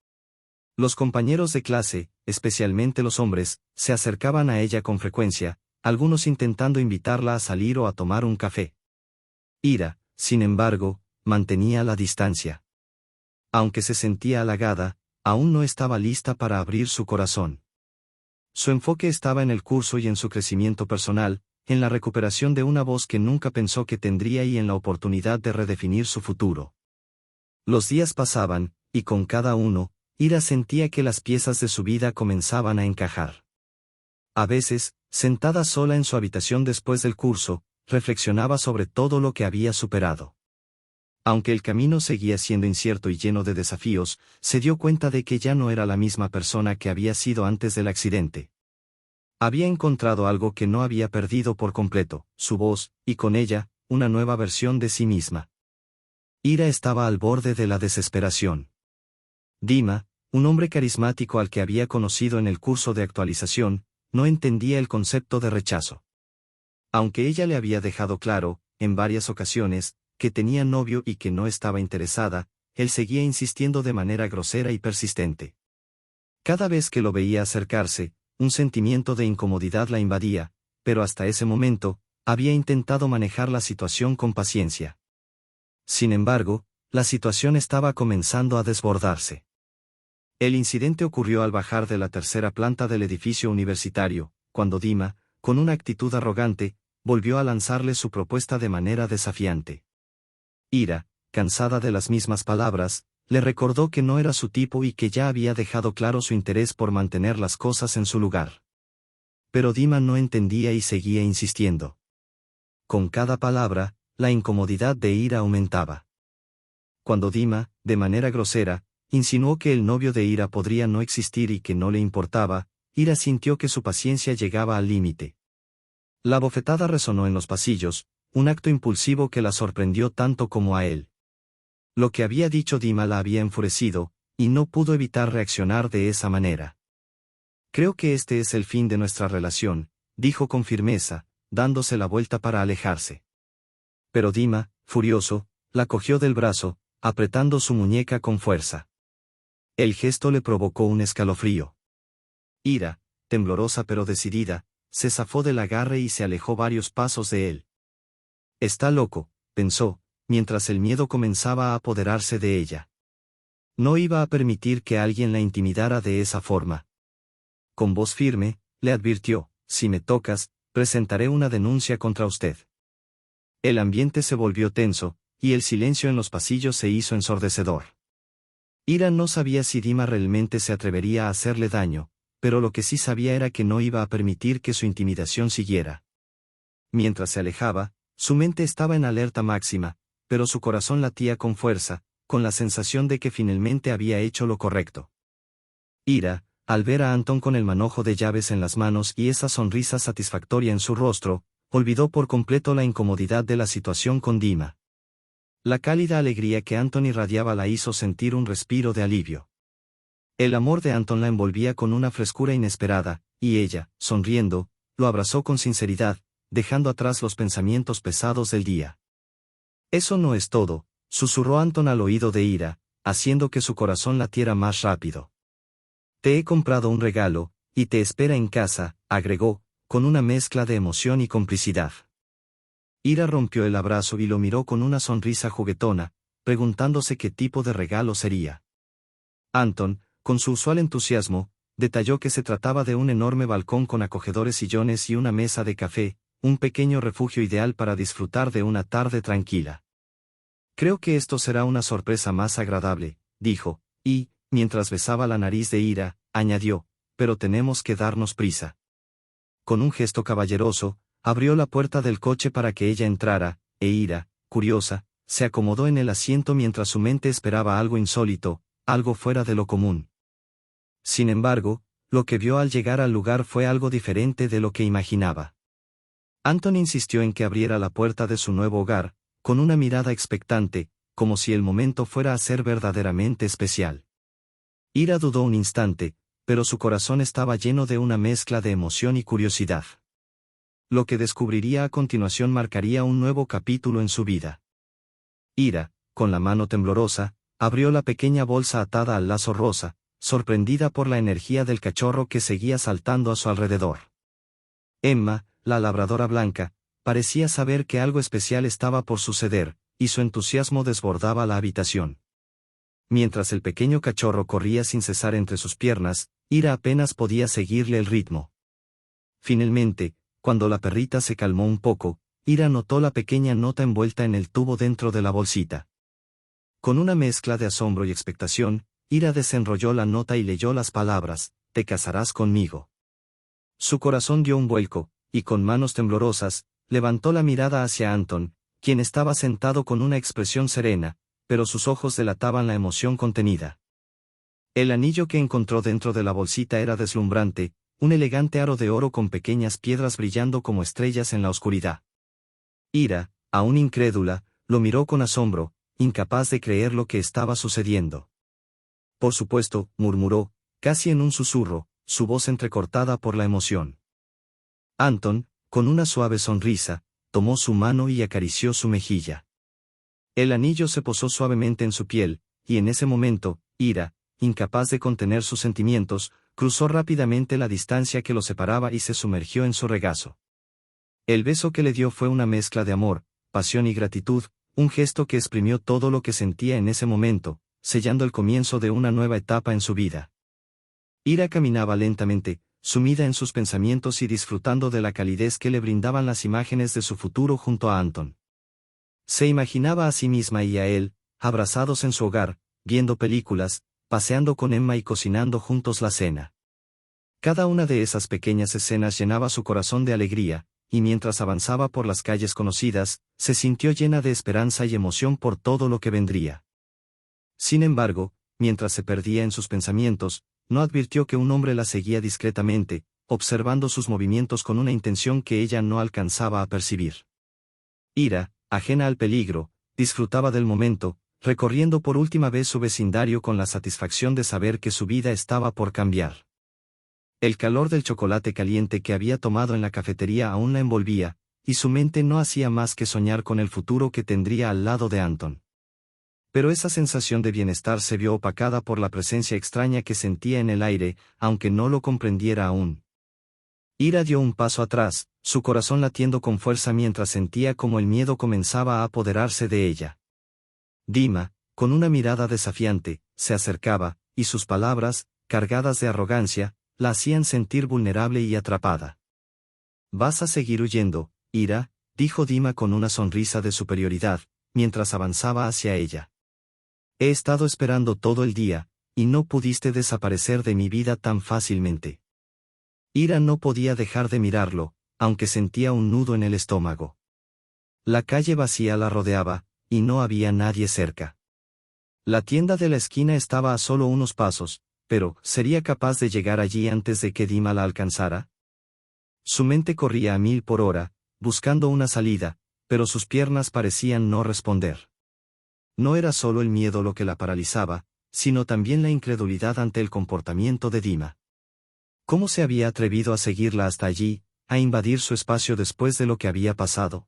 Los compañeros de clase, especialmente los hombres, se acercaban a ella con frecuencia, algunos intentando invitarla a salir o a tomar un café. Ira, sin embargo, mantenía la distancia. Aunque se sentía halagada, aún no estaba lista para abrir su corazón. Su enfoque estaba en el curso y en su crecimiento personal, en la recuperación de una voz que nunca pensó que tendría y en la oportunidad de redefinir su futuro. Los días pasaban, y con cada uno, Ira sentía que las piezas de su vida comenzaban a encajar. A veces, sentada sola en su habitación después del curso, reflexionaba sobre todo lo que había superado. Aunque el camino seguía siendo incierto y lleno de desafíos, se dio cuenta de que ya no era la misma persona que había sido antes del accidente. Había encontrado algo que no había perdido por completo, su voz, y con ella, una nueva versión de sí misma. Ira estaba al borde de la desesperación. Dima, un hombre carismático al que había conocido en el curso de actualización, no entendía el concepto de rechazo. Aunque ella le había dejado claro, en varias ocasiones, que tenía novio y que no estaba interesada, él seguía insistiendo de manera grosera y persistente. Cada vez que lo veía acercarse, un sentimiento de incomodidad la invadía, pero hasta ese momento, había intentado manejar la situación con paciencia. Sin embargo, la situación estaba comenzando a desbordarse. El incidente ocurrió al bajar de la tercera planta del edificio universitario, cuando Dima, con una actitud arrogante, volvió a lanzarle su propuesta de manera desafiante. Ira, cansada de las mismas palabras, le recordó que no era su tipo y que ya había dejado claro su interés por mantener las cosas en su lugar. Pero Dima no entendía y seguía insistiendo. Con cada palabra, la incomodidad de Ira aumentaba. Cuando Dima, de manera grosera, insinuó que el novio de Ira podría no existir y que no le importaba, Ira sintió que su paciencia llegaba al límite. La bofetada resonó en los pasillos, un acto impulsivo que la sorprendió tanto como a él. Lo que había dicho Dima la había enfurecido, y no pudo evitar reaccionar de esa manera. Creo que este es el fin de nuestra relación, dijo con firmeza, dándose la vuelta para alejarse. Pero Dima, furioso, la cogió del brazo, apretando su muñeca con fuerza. El gesto le provocó un escalofrío. Ira, temblorosa pero decidida, se zafó del agarre y se alejó varios pasos de él. Está loco, pensó, mientras el miedo comenzaba a apoderarse de ella. No iba a permitir que alguien la intimidara de esa forma. Con voz firme, le advirtió, si me tocas, presentaré una denuncia contra usted. El ambiente se volvió tenso, y el silencio en los pasillos se hizo ensordecedor. Ira no sabía si Dima realmente se atrevería a hacerle daño, pero lo que sí sabía era que no iba a permitir que su intimidación siguiera. Mientras se alejaba, su mente estaba en alerta máxima, pero su corazón latía con fuerza, con la sensación de que finalmente había hecho lo correcto. Ira, al ver a Anton con el manojo de llaves en las manos y esa sonrisa satisfactoria en su rostro, olvidó por completo la incomodidad de la situación con Dima. La cálida alegría que Anton irradiaba la hizo sentir un respiro de alivio. El amor de Anton la envolvía con una frescura inesperada, y ella, sonriendo, lo abrazó con sinceridad, dejando atrás los pensamientos pesados del día. Eso no es todo, susurró Anton al oído de Ira, haciendo que su corazón latiera más rápido. Te he comprado un regalo, y te espera en casa, agregó, con una mezcla de emoción y complicidad. Ira rompió el abrazo y lo miró con una sonrisa juguetona, preguntándose qué tipo de regalo sería. Anton, con su usual entusiasmo, detalló que se trataba de un enorme balcón con acogedores sillones y una mesa de café, un pequeño refugio ideal para disfrutar de una tarde tranquila. Creo que esto será una sorpresa más agradable, dijo, y, mientras besaba la nariz de Ira, añadió, pero tenemos que darnos prisa. Con un gesto caballeroso, abrió la puerta del coche para que ella entrara, e Ira, curiosa, se acomodó en el asiento mientras su mente esperaba algo insólito, algo fuera de lo común. Sin embargo, lo que vio al llegar al lugar fue algo diferente de lo que imaginaba. Anton insistió en que abriera la puerta de su nuevo hogar, con una mirada expectante, como si el momento fuera a ser verdaderamente especial. Ira dudó un instante, pero su corazón estaba lleno de una mezcla de emoción y curiosidad. Lo que descubriría a continuación marcaría un nuevo capítulo en su vida. Ira, con la mano temblorosa, abrió la pequeña bolsa atada al lazo rosa, sorprendida por la energía del cachorro que seguía saltando a su alrededor. Emma, la labradora blanca, parecía saber que algo especial estaba por suceder, y su entusiasmo desbordaba la habitación. Mientras el pequeño cachorro corría sin cesar entre sus piernas, Ira apenas podía seguirle el ritmo. Finalmente, cuando la perrita se calmó un poco, Ira notó la pequeña nota envuelta en el tubo dentro de la bolsita. Con una mezcla de asombro y expectación, Ira desenrolló la nota y leyó las palabras, «Te casarás conmigo». Su corazón dio un vuelco, y con manos temblorosas, levantó la mirada hacia Anton, quien estaba sentado con una expresión serena, pero sus ojos delataban la emoción contenida. El anillo que encontró dentro de la bolsita era deslumbrante, un elegante aro de oro con pequeñas piedras brillando como estrellas en la oscuridad. Ira, aún incrédula, lo miró con asombro, incapaz de creer lo que estaba sucediendo. Por supuesto, murmuró, casi en un susurro, su voz entrecortada por la emoción. Anton, con una suave sonrisa, tomó su mano y acarició su mejilla. El anillo se posó suavemente en su piel, y en ese momento, Ira, incapaz de contener sus sentimientos, cruzó rápidamente la distancia que lo separaba y se sumergió en su regazo. El beso que le dio fue una mezcla de amor, pasión y gratitud, un gesto que exprimió todo lo que sentía en ese momento, sellando el comienzo de una nueva etapa en su vida. Ira caminaba lentamente, sumida en sus pensamientos y disfrutando de la calidez que le brindaban las imágenes de su futuro junto a Anton. Se imaginaba a sí misma y a él, abrazados en su hogar, viendo películas, paseando con Emma y cocinando juntos la cena. Cada una de esas pequeñas escenas llenaba su corazón de alegría, y mientras avanzaba por las calles conocidas, se sintió llena de esperanza y emoción por todo lo que vendría. Sin embargo, mientras se perdía en sus pensamientos, no advirtió que un hombre la seguía discretamente, observando sus movimientos con una intención que ella no alcanzaba a percibir. Ira, ajena al peligro, disfrutaba del momento, recorriendo por última vez su vecindario con la satisfacción de saber que su vida estaba por cambiar. El calor del chocolate caliente que había tomado en la cafetería aún la envolvía, y su mente no hacía más que soñar con el futuro que tendría al lado de Anton. Pero esa sensación de bienestar se vio opacada por la presencia extraña que sentía en el aire, aunque no lo comprendiera aún. Ira dio un paso atrás, su corazón latiendo con fuerza mientras sentía como el miedo comenzaba a apoderarse de ella. Dima, con una mirada desafiante, se acercaba, y sus palabras, cargadas de arrogancia, la hacían sentir vulnerable y atrapada. «¿Vas a seguir huyendo, Ira?», dijo Dima con una sonrisa de superioridad, mientras avanzaba hacia ella. «He estado esperando todo el día, y no pudiste desaparecer de mi vida tan fácilmente». Ira no podía dejar de mirarlo, aunque sentía un nudo en el estómago. La calle vacía la rodeaba, y no había nadie cerca. La tienda de la esquina estaba a solo unos pasos, pero ¿sería capaz de llegar allí antes de que Dima la alcanzara? Su mente corría a 1000 por hora, buscando una salida, pero sus piernas parecían no responder. No era solo el miedo lo que la paralizaba, sino también la incredulidad ante el comportamiento de Dima. ¿Cómo se había atrevido a seguirla hasta allí, a invadir su espacio después de lo que había pasado?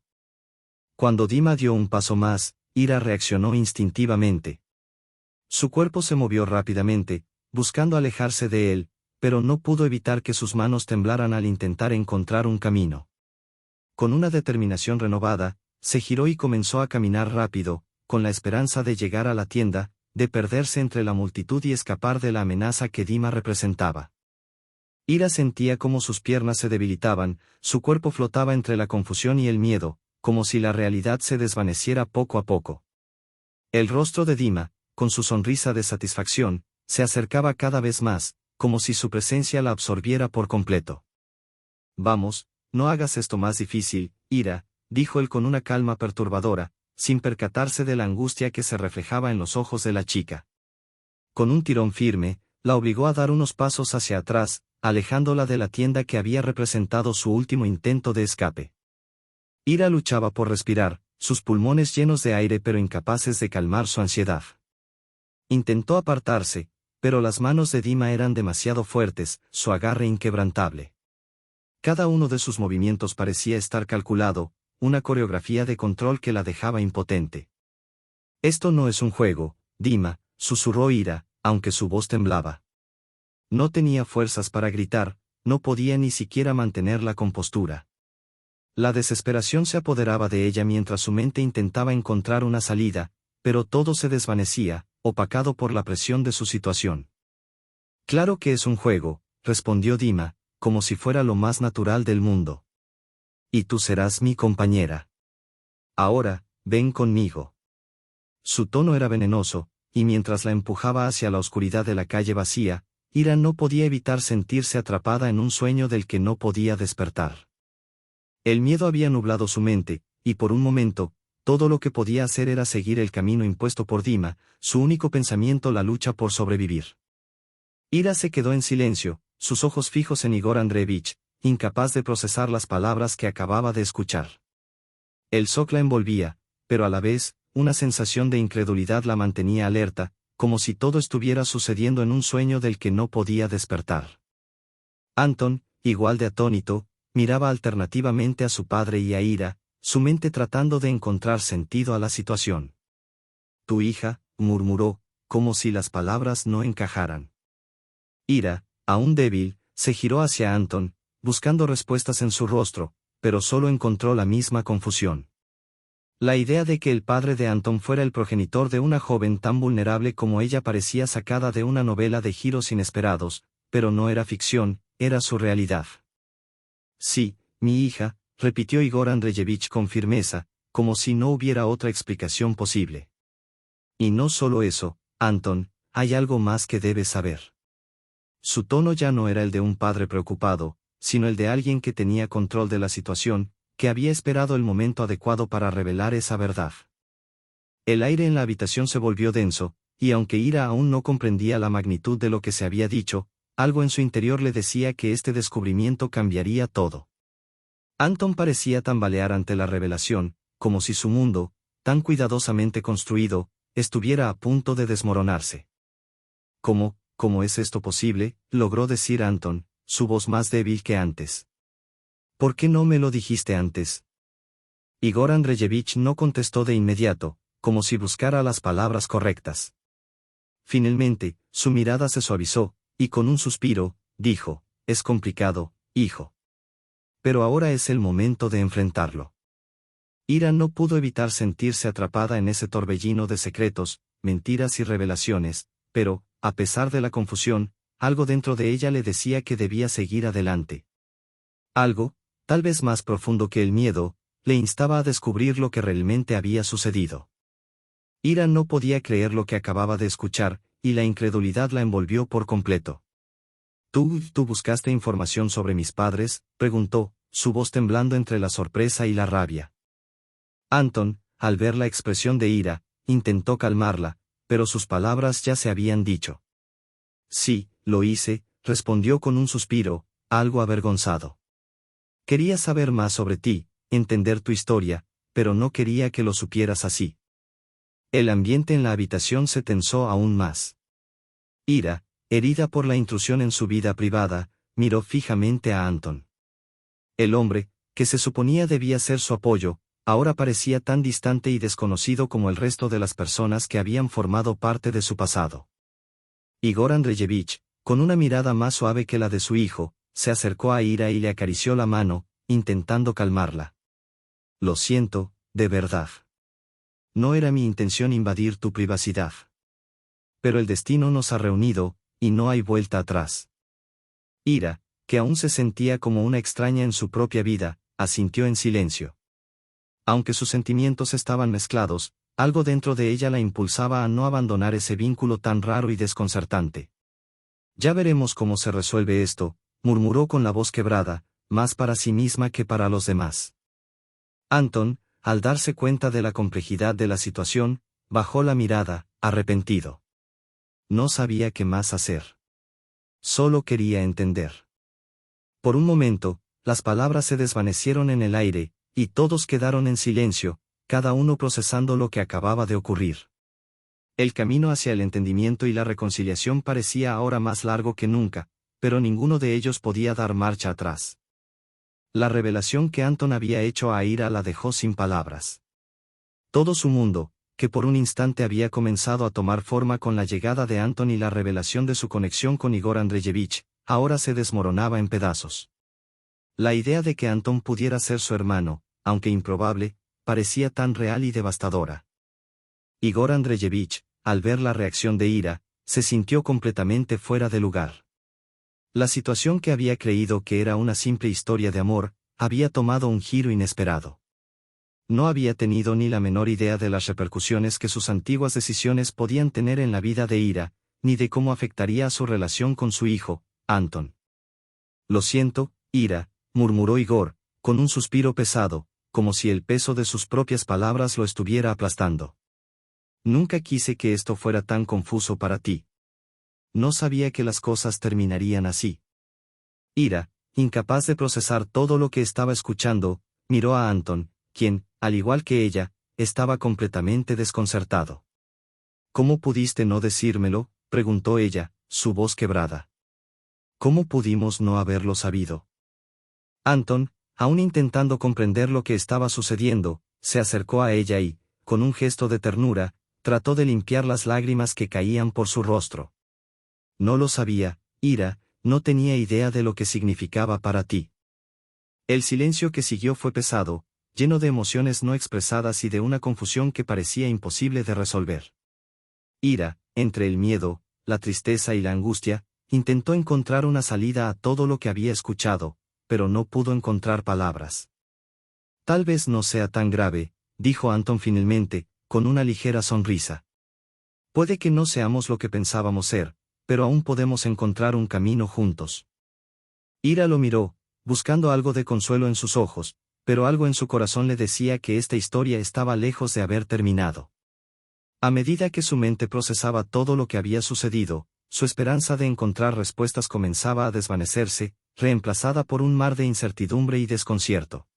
Cuando Dima dio un paso más, Ira reaccionó instintivamente. Su cuerpo se movió rápidamente, buscando alejarse de él, pero no pudo evitar que sus manos temblaran al intentar encontrar un camino. Con una determinación renovada, se giró y comenzó a caminar rápido, con la esperanza de llegar a la tienda, de perderse entre la multitud y escapar de la amenaza que Dima representaba. Ira sentía cómo sus piernas se debilitaban, su cuerpo flotaba entre la confusión y el miedo, como si la realidad se desvaneciera poco a poco. El rostro de Dima, con su sonrisa de satisfacción, se acercaba cada vez más, como si su presencia la absorbiera por completo. Vamos, no hagas esto más difícil, Ira, dijo él con una calma perturbadora, sin percatarse de la angustia que se reflejaba en los ojos de la chica. Con un tirón firme, la obligó a dar unos pasos hacia atrás, alejándola de la tienda que había representado su último intento de escape. Ira luchaba por respirar, sus pulmones llenos de aire pero incapaces de calmar su ansiedad. Intentó apartarse, pero las manos de Dima eran demasiado fuertes, su agarre inquebrantable. Cada uno de sus movimientos parecía estar calculado, una coreografía de control que la dejaba impotente. Esto no es un juego, Dima, susurró Ira, aunque su voz temblaba. No tenía fuerzas para gritar, no podía ni siquiera mantener la compostura. La desesperación se apoderaba de ella mientras su mente intentaba encontrar una salida, pero todo se desvanecía, opacado por la presión de su situación. Claro que es un juego, respondió Dima, como si fuera lo más natural del mundo. Y tú serás mi compañera. Ahora, ven conmigo. Su tono era venenoso, y mientras la empujaba hacia la oscuridad de la calle vacía, Ira no podía evitar sentirse atrapada en un sueño del que no podía despertar. El miedo había nublado su mente, y por un momento, todo lo que podía hacer era seguir el camino impuesto por Dima, su único pensamiento la lucha por sobrevivir. Ira se quedó en silencio, sus ojos fijos en Igor Andreevich, incapaz de procesar las palabras que acababa de escuchar. El shock la envolvía, pero a la vez, una sensación de incredulidad la mantenía alerta, como si todo estuviera sucediendo en un sueño del que no podía despertar. Anton, igual de atónito, miraba alternativamente a su padre y a Ira, su mente tratando de encontrar sentido a la situación. Tu hija, murmuró, como si las palabras no encajaran. Ira, aún débil, se giró hacia Anton, buscando respuestas en su rostro, pero solo encontró la misma confusión. La idea de que el padre de Anton fuera el progenitor de una joven tan vulnerable como ella parecía sacada de una novela de giros inesperados, pero no era ficción, era su realidad. Sí, mi hija, repitió Igor Andreyevich con firmeza, como si no hubiera otra explicación posible. Y no solo eso, Anton, hay algo más que debes saber. Su tono ya no era el de un padre preocupado, sino el de alguien que tenía control de la situación, que había esperado el momento adecuado para revelar esa verdad. El aire en la habitación se volvió denso, y aunque Ira aún no comprendía la magnitud de lo que se había dicho, algo en su interior le decía que este descubrimiento cambiaría todo. Anton parecía tambalear ante la revelación, como si su mundo, tan cuidadosamente construido, estuviera a punto de desmoronarse. ¿Cómo es esto posible?, logró decir Anton, su voz más débil que antes. ¿Por qué no me lo dijiste antes? Igor Andreyevich no contestó de inmediato, como si buscara las palabras correctas. Finalmente, su mirada se suavizó, y con un suspiro, dijo, es complicado, hijo. Pero ahora es el momento de enfrentarlo. Ira no pudo evitar sentirse atrapada en ese torbellino de secretos, mentiras y revelaciones, pero, a pesar de la confusión, algo dentro de ella le decía que debía seguir adelante. Algo, tal vez más profundo que el miedo, le instaba a descubrir lo que realmente había sucedido. Ira no podía creer lo que acababa de escuchar, y la incredulidad la envolvió por completo. ¿Tú buscaste información sobre mis padres?, preguntó, su voz temblando entre la sorpresa y la rabia. Anton, al ver la expresión de ira, intentó calmarla, pero sus palabras ya se habían dicho. Sí, lo hice, respondió con un suspiro, algo avergonzado. Quería saber más sobre ti, entender tu historia, pero no quería que lo supieras así. El ambiente en la habitación se tensó aún más. Ira, herida por la intrusión en su vida privada, miró fijamente a Anton. El hombre, que se suponía debía ser su apoyo, ahora parecía tan distante y desconocido como el resto de las personas que habían formado parte de su pasado. Igor Andreyevich, con una mirada más suave que la de su hijo, se acercó a Ira y le acarició la mano, intentando calmarla. Lo siento, de verdad. No era mi intención invadir tu privacidad. Pero el destino nos ha reunido, y no hay vuelta atrás. Ira, que aún se sentía como una extraña en su propia vida, asintió en silencio. Aunque sus sentimientos estaban mezclados, algo dentro de ella la impulsaba a no abandonar ese vínculo tan raro y desconcertante. Ya veremos cómo se resuelve esto, murmuró con la voz quebrada, más para sí misma que para los demás. Anton, al darse cuenta de la complejidad de la situación, bajó la mirada, arrepentido. No sabía qué más hacer. Solo quería entender. Por un momento, las palabras se desvanecieron en el aire, y todos quedaron en silencio, cada uno procesando lo que acababa de ocurrir. El camino hacia el entendimiento y la reconciliación parecía ahora más largo que nunca, pero ninguno de ellos podía dar marcha atrás. La revelación que Anton había hecho a Ira la dejó sin palabras. Todo su mundo, que por un instante había comenzado a tomar forma con la llegada de Anton y la revelación de su conexión con Igor Andreyevich, ahora se desmoronaba en pedazos. La idea de que Anton pudiera ser su hermano, aunque improbable, parecía tan real y devastadora. Igor Andreyevich, al ver la reacción de Ira, se sintió completamente fuera de lugar. La situación que había creído que era una simple historia de amor, había tomado un giro inesperado. No había tenido ni la menor idea de las repercusiones que sus antiguas decisiones podían tener en la vida de Ira, ni de cómo afectaría a su relación con su hijo, Anton. Lo siento, Ira, murmuró Igor, con un suspiro pesado, como si el peso de sus propias palabras lo estuviera aplastando. Nunca quise que esto fuera tan confuso para ti. No sabía que las cosas terminarían así. Ira, incapaz de procesar todo lo que estaba escuchando, miró a Anton, quien, al igual que ella, estaba completamente desconcertado. ¿Cómo pudiste no decírmelo?, preguntó ella, su voz quebrada. ¿Cómo pudimos no haberlo sabido? Anton, aún intentando comprender lo que estaba sucediendo, se acercó a ella y, con un gesto de ternura, trató de limpiar las lágrimas que caían por su rostro. No lo sabía, Ira, no tenía idea de lo que significaba para ti. El silencio que siguió fue pesado, lleno de emociones no expresadas y de una confusión que parecía imposible de resolver. Ira, entre el miedo, la tristeza y la angustia, intentó encontrar una salida a todo lo que había escuchado, pero no pudo encontrar palabras. Tal vez no sea tan grave, dijo Anton finalmente, con una ligera sonrisa. Puede que no seamos lo que pensábamos ser, pero aún podemos encontrar un camino juntos. Ira lo miró, buscando algo de consuelo en sus ojos, pero algo en su corazón le decía que esta historia estaba lejos de haber terminado. A medida que su mente procesaba todo lo que había sucedido, su esperanza de encontrar respuestas comenzaba a desvanecerse, reemplazada por un mar de incertidumbre y desconcierto.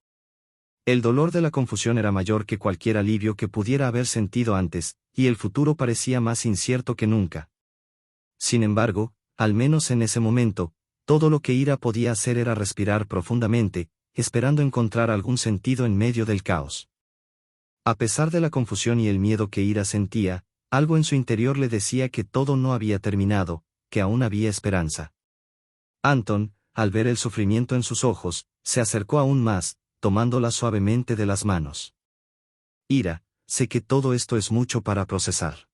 El dolor de la confusión era mayor que cualquier alivio que pudiera haber sentido antes, y el futuro parecía más incierto que nunca. Sin embargo, al menos en ese momento, todo lo que Ira podía hacer era respirar profundamente, esperando encontrar algún sentido en medio del caos. A pesar de la confusión y el miedo que Ira sentía, algo en su interior le decía que todo no había terminado, que aún había esperanza. Anton, al ver el sufrimiento en sus ojos, se acercó aún más, tomándola suavemente de las manos. Ira, sé que todo esto es mucho para procesar.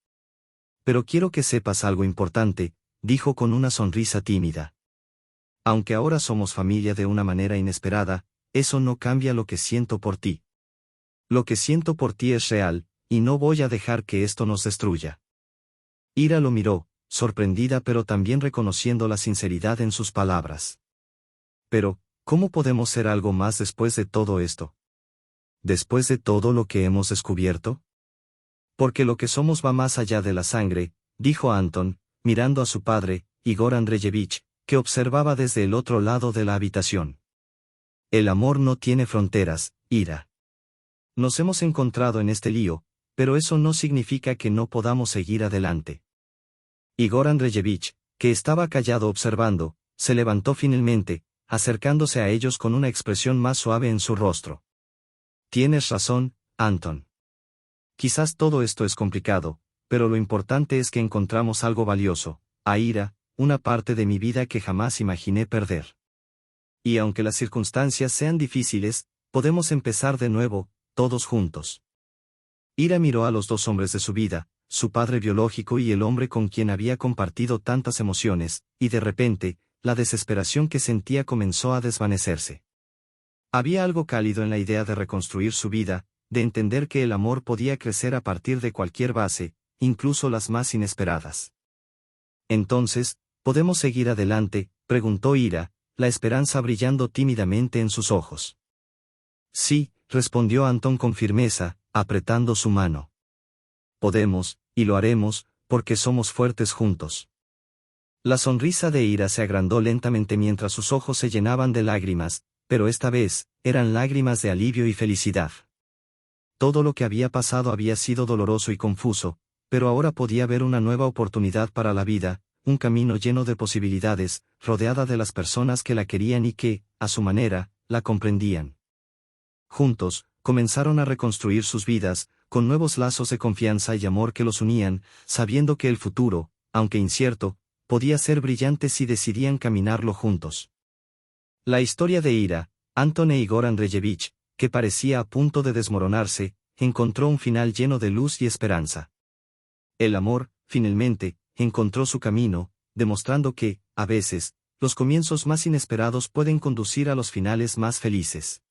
Pero quiero que sepas algo importante, dijo con una sonrisa tímida. Aunque ahora somos familia de una manera inesperada, eso no cambia lo que siento por ti. Lo que siento por ti es real, y no voy a dejar que esto nos destruya. Ira lo miró, sorprendida pero también reconociendo la sinceridad en sus palabras. Pero, ¿cómo podemos ser algo más después de todo esto? ¿Después de todo lo que hemos descubierto? Porque lo que somos va más allá de la sangre, dijo Anton, mirando a su padre, Igor Andreyevich, que observaba desde el otro lado de la habitación. El amor no tiene fronteras, Ira. Nos hemos encontrado en este lío, pero eso no significa que no podamos seguir adelante. Igor Andreyevich, que estaba callado observando, se levantó finalmente, acercándose a ellos con una expresión más suave en su rostro. Tienes razón, Anton. Quizás todo esto es complicado, pero lo importante es que encontramos algo valioso, Ira, una parte de mi vida que jamás imaginé perder. Y aunque las circunstancias sean difíciles, podemos empezar de nuevo, todos juntos. Ira miró a los dos hombres de su vida, su padre biológico y el hombre con quien había compartido tantas emociones, y de repente, la desesperación que sentía comenzó a desvanecerse. Había algo cálido en la idea de reconstruir su vida, de entender que el amor podía crecer a partir de cualquier base, incluso las más inesperadas. Entonces, ¿podemos seguir adelante?, preguntó Ira, la esperanza brillando tímidamente en sus ojos. Sí, respondió Anton con firmeza, apretando su mano. Podemos, y lo haremos, porque somos fuertes juntos. La sonrisa de Ira se agrandó lentamente mientras sus ojos se llenaban de lágrimas, pero esta vez, eran lágrimas de alivio y felicidad. Todo lo que había pasado había sido doloroso y confuso, pero ahora podía ver una nueva oportunidad para la vida, un camino lleno de posibilidades, rodeada de las personas que la querían y que, a su manera, la comprendían. Juntos, comenzaron a reconstruir sus vidas, con nuevos lazos de confianza y amor que los unían, sabiendo que el futuro, aunque incierto, podía ser brillante si decidían caminarlo juntos. La historia de Ira, Anton e Igor Andreyevich, que parecía a punto de desmoronarse, encontró un final lleno de luz y esperanza. El amor, finalmente, encontró su camino, demostrando que, a veces, los comienzos más inesperados pueden conducir a los finales más felices.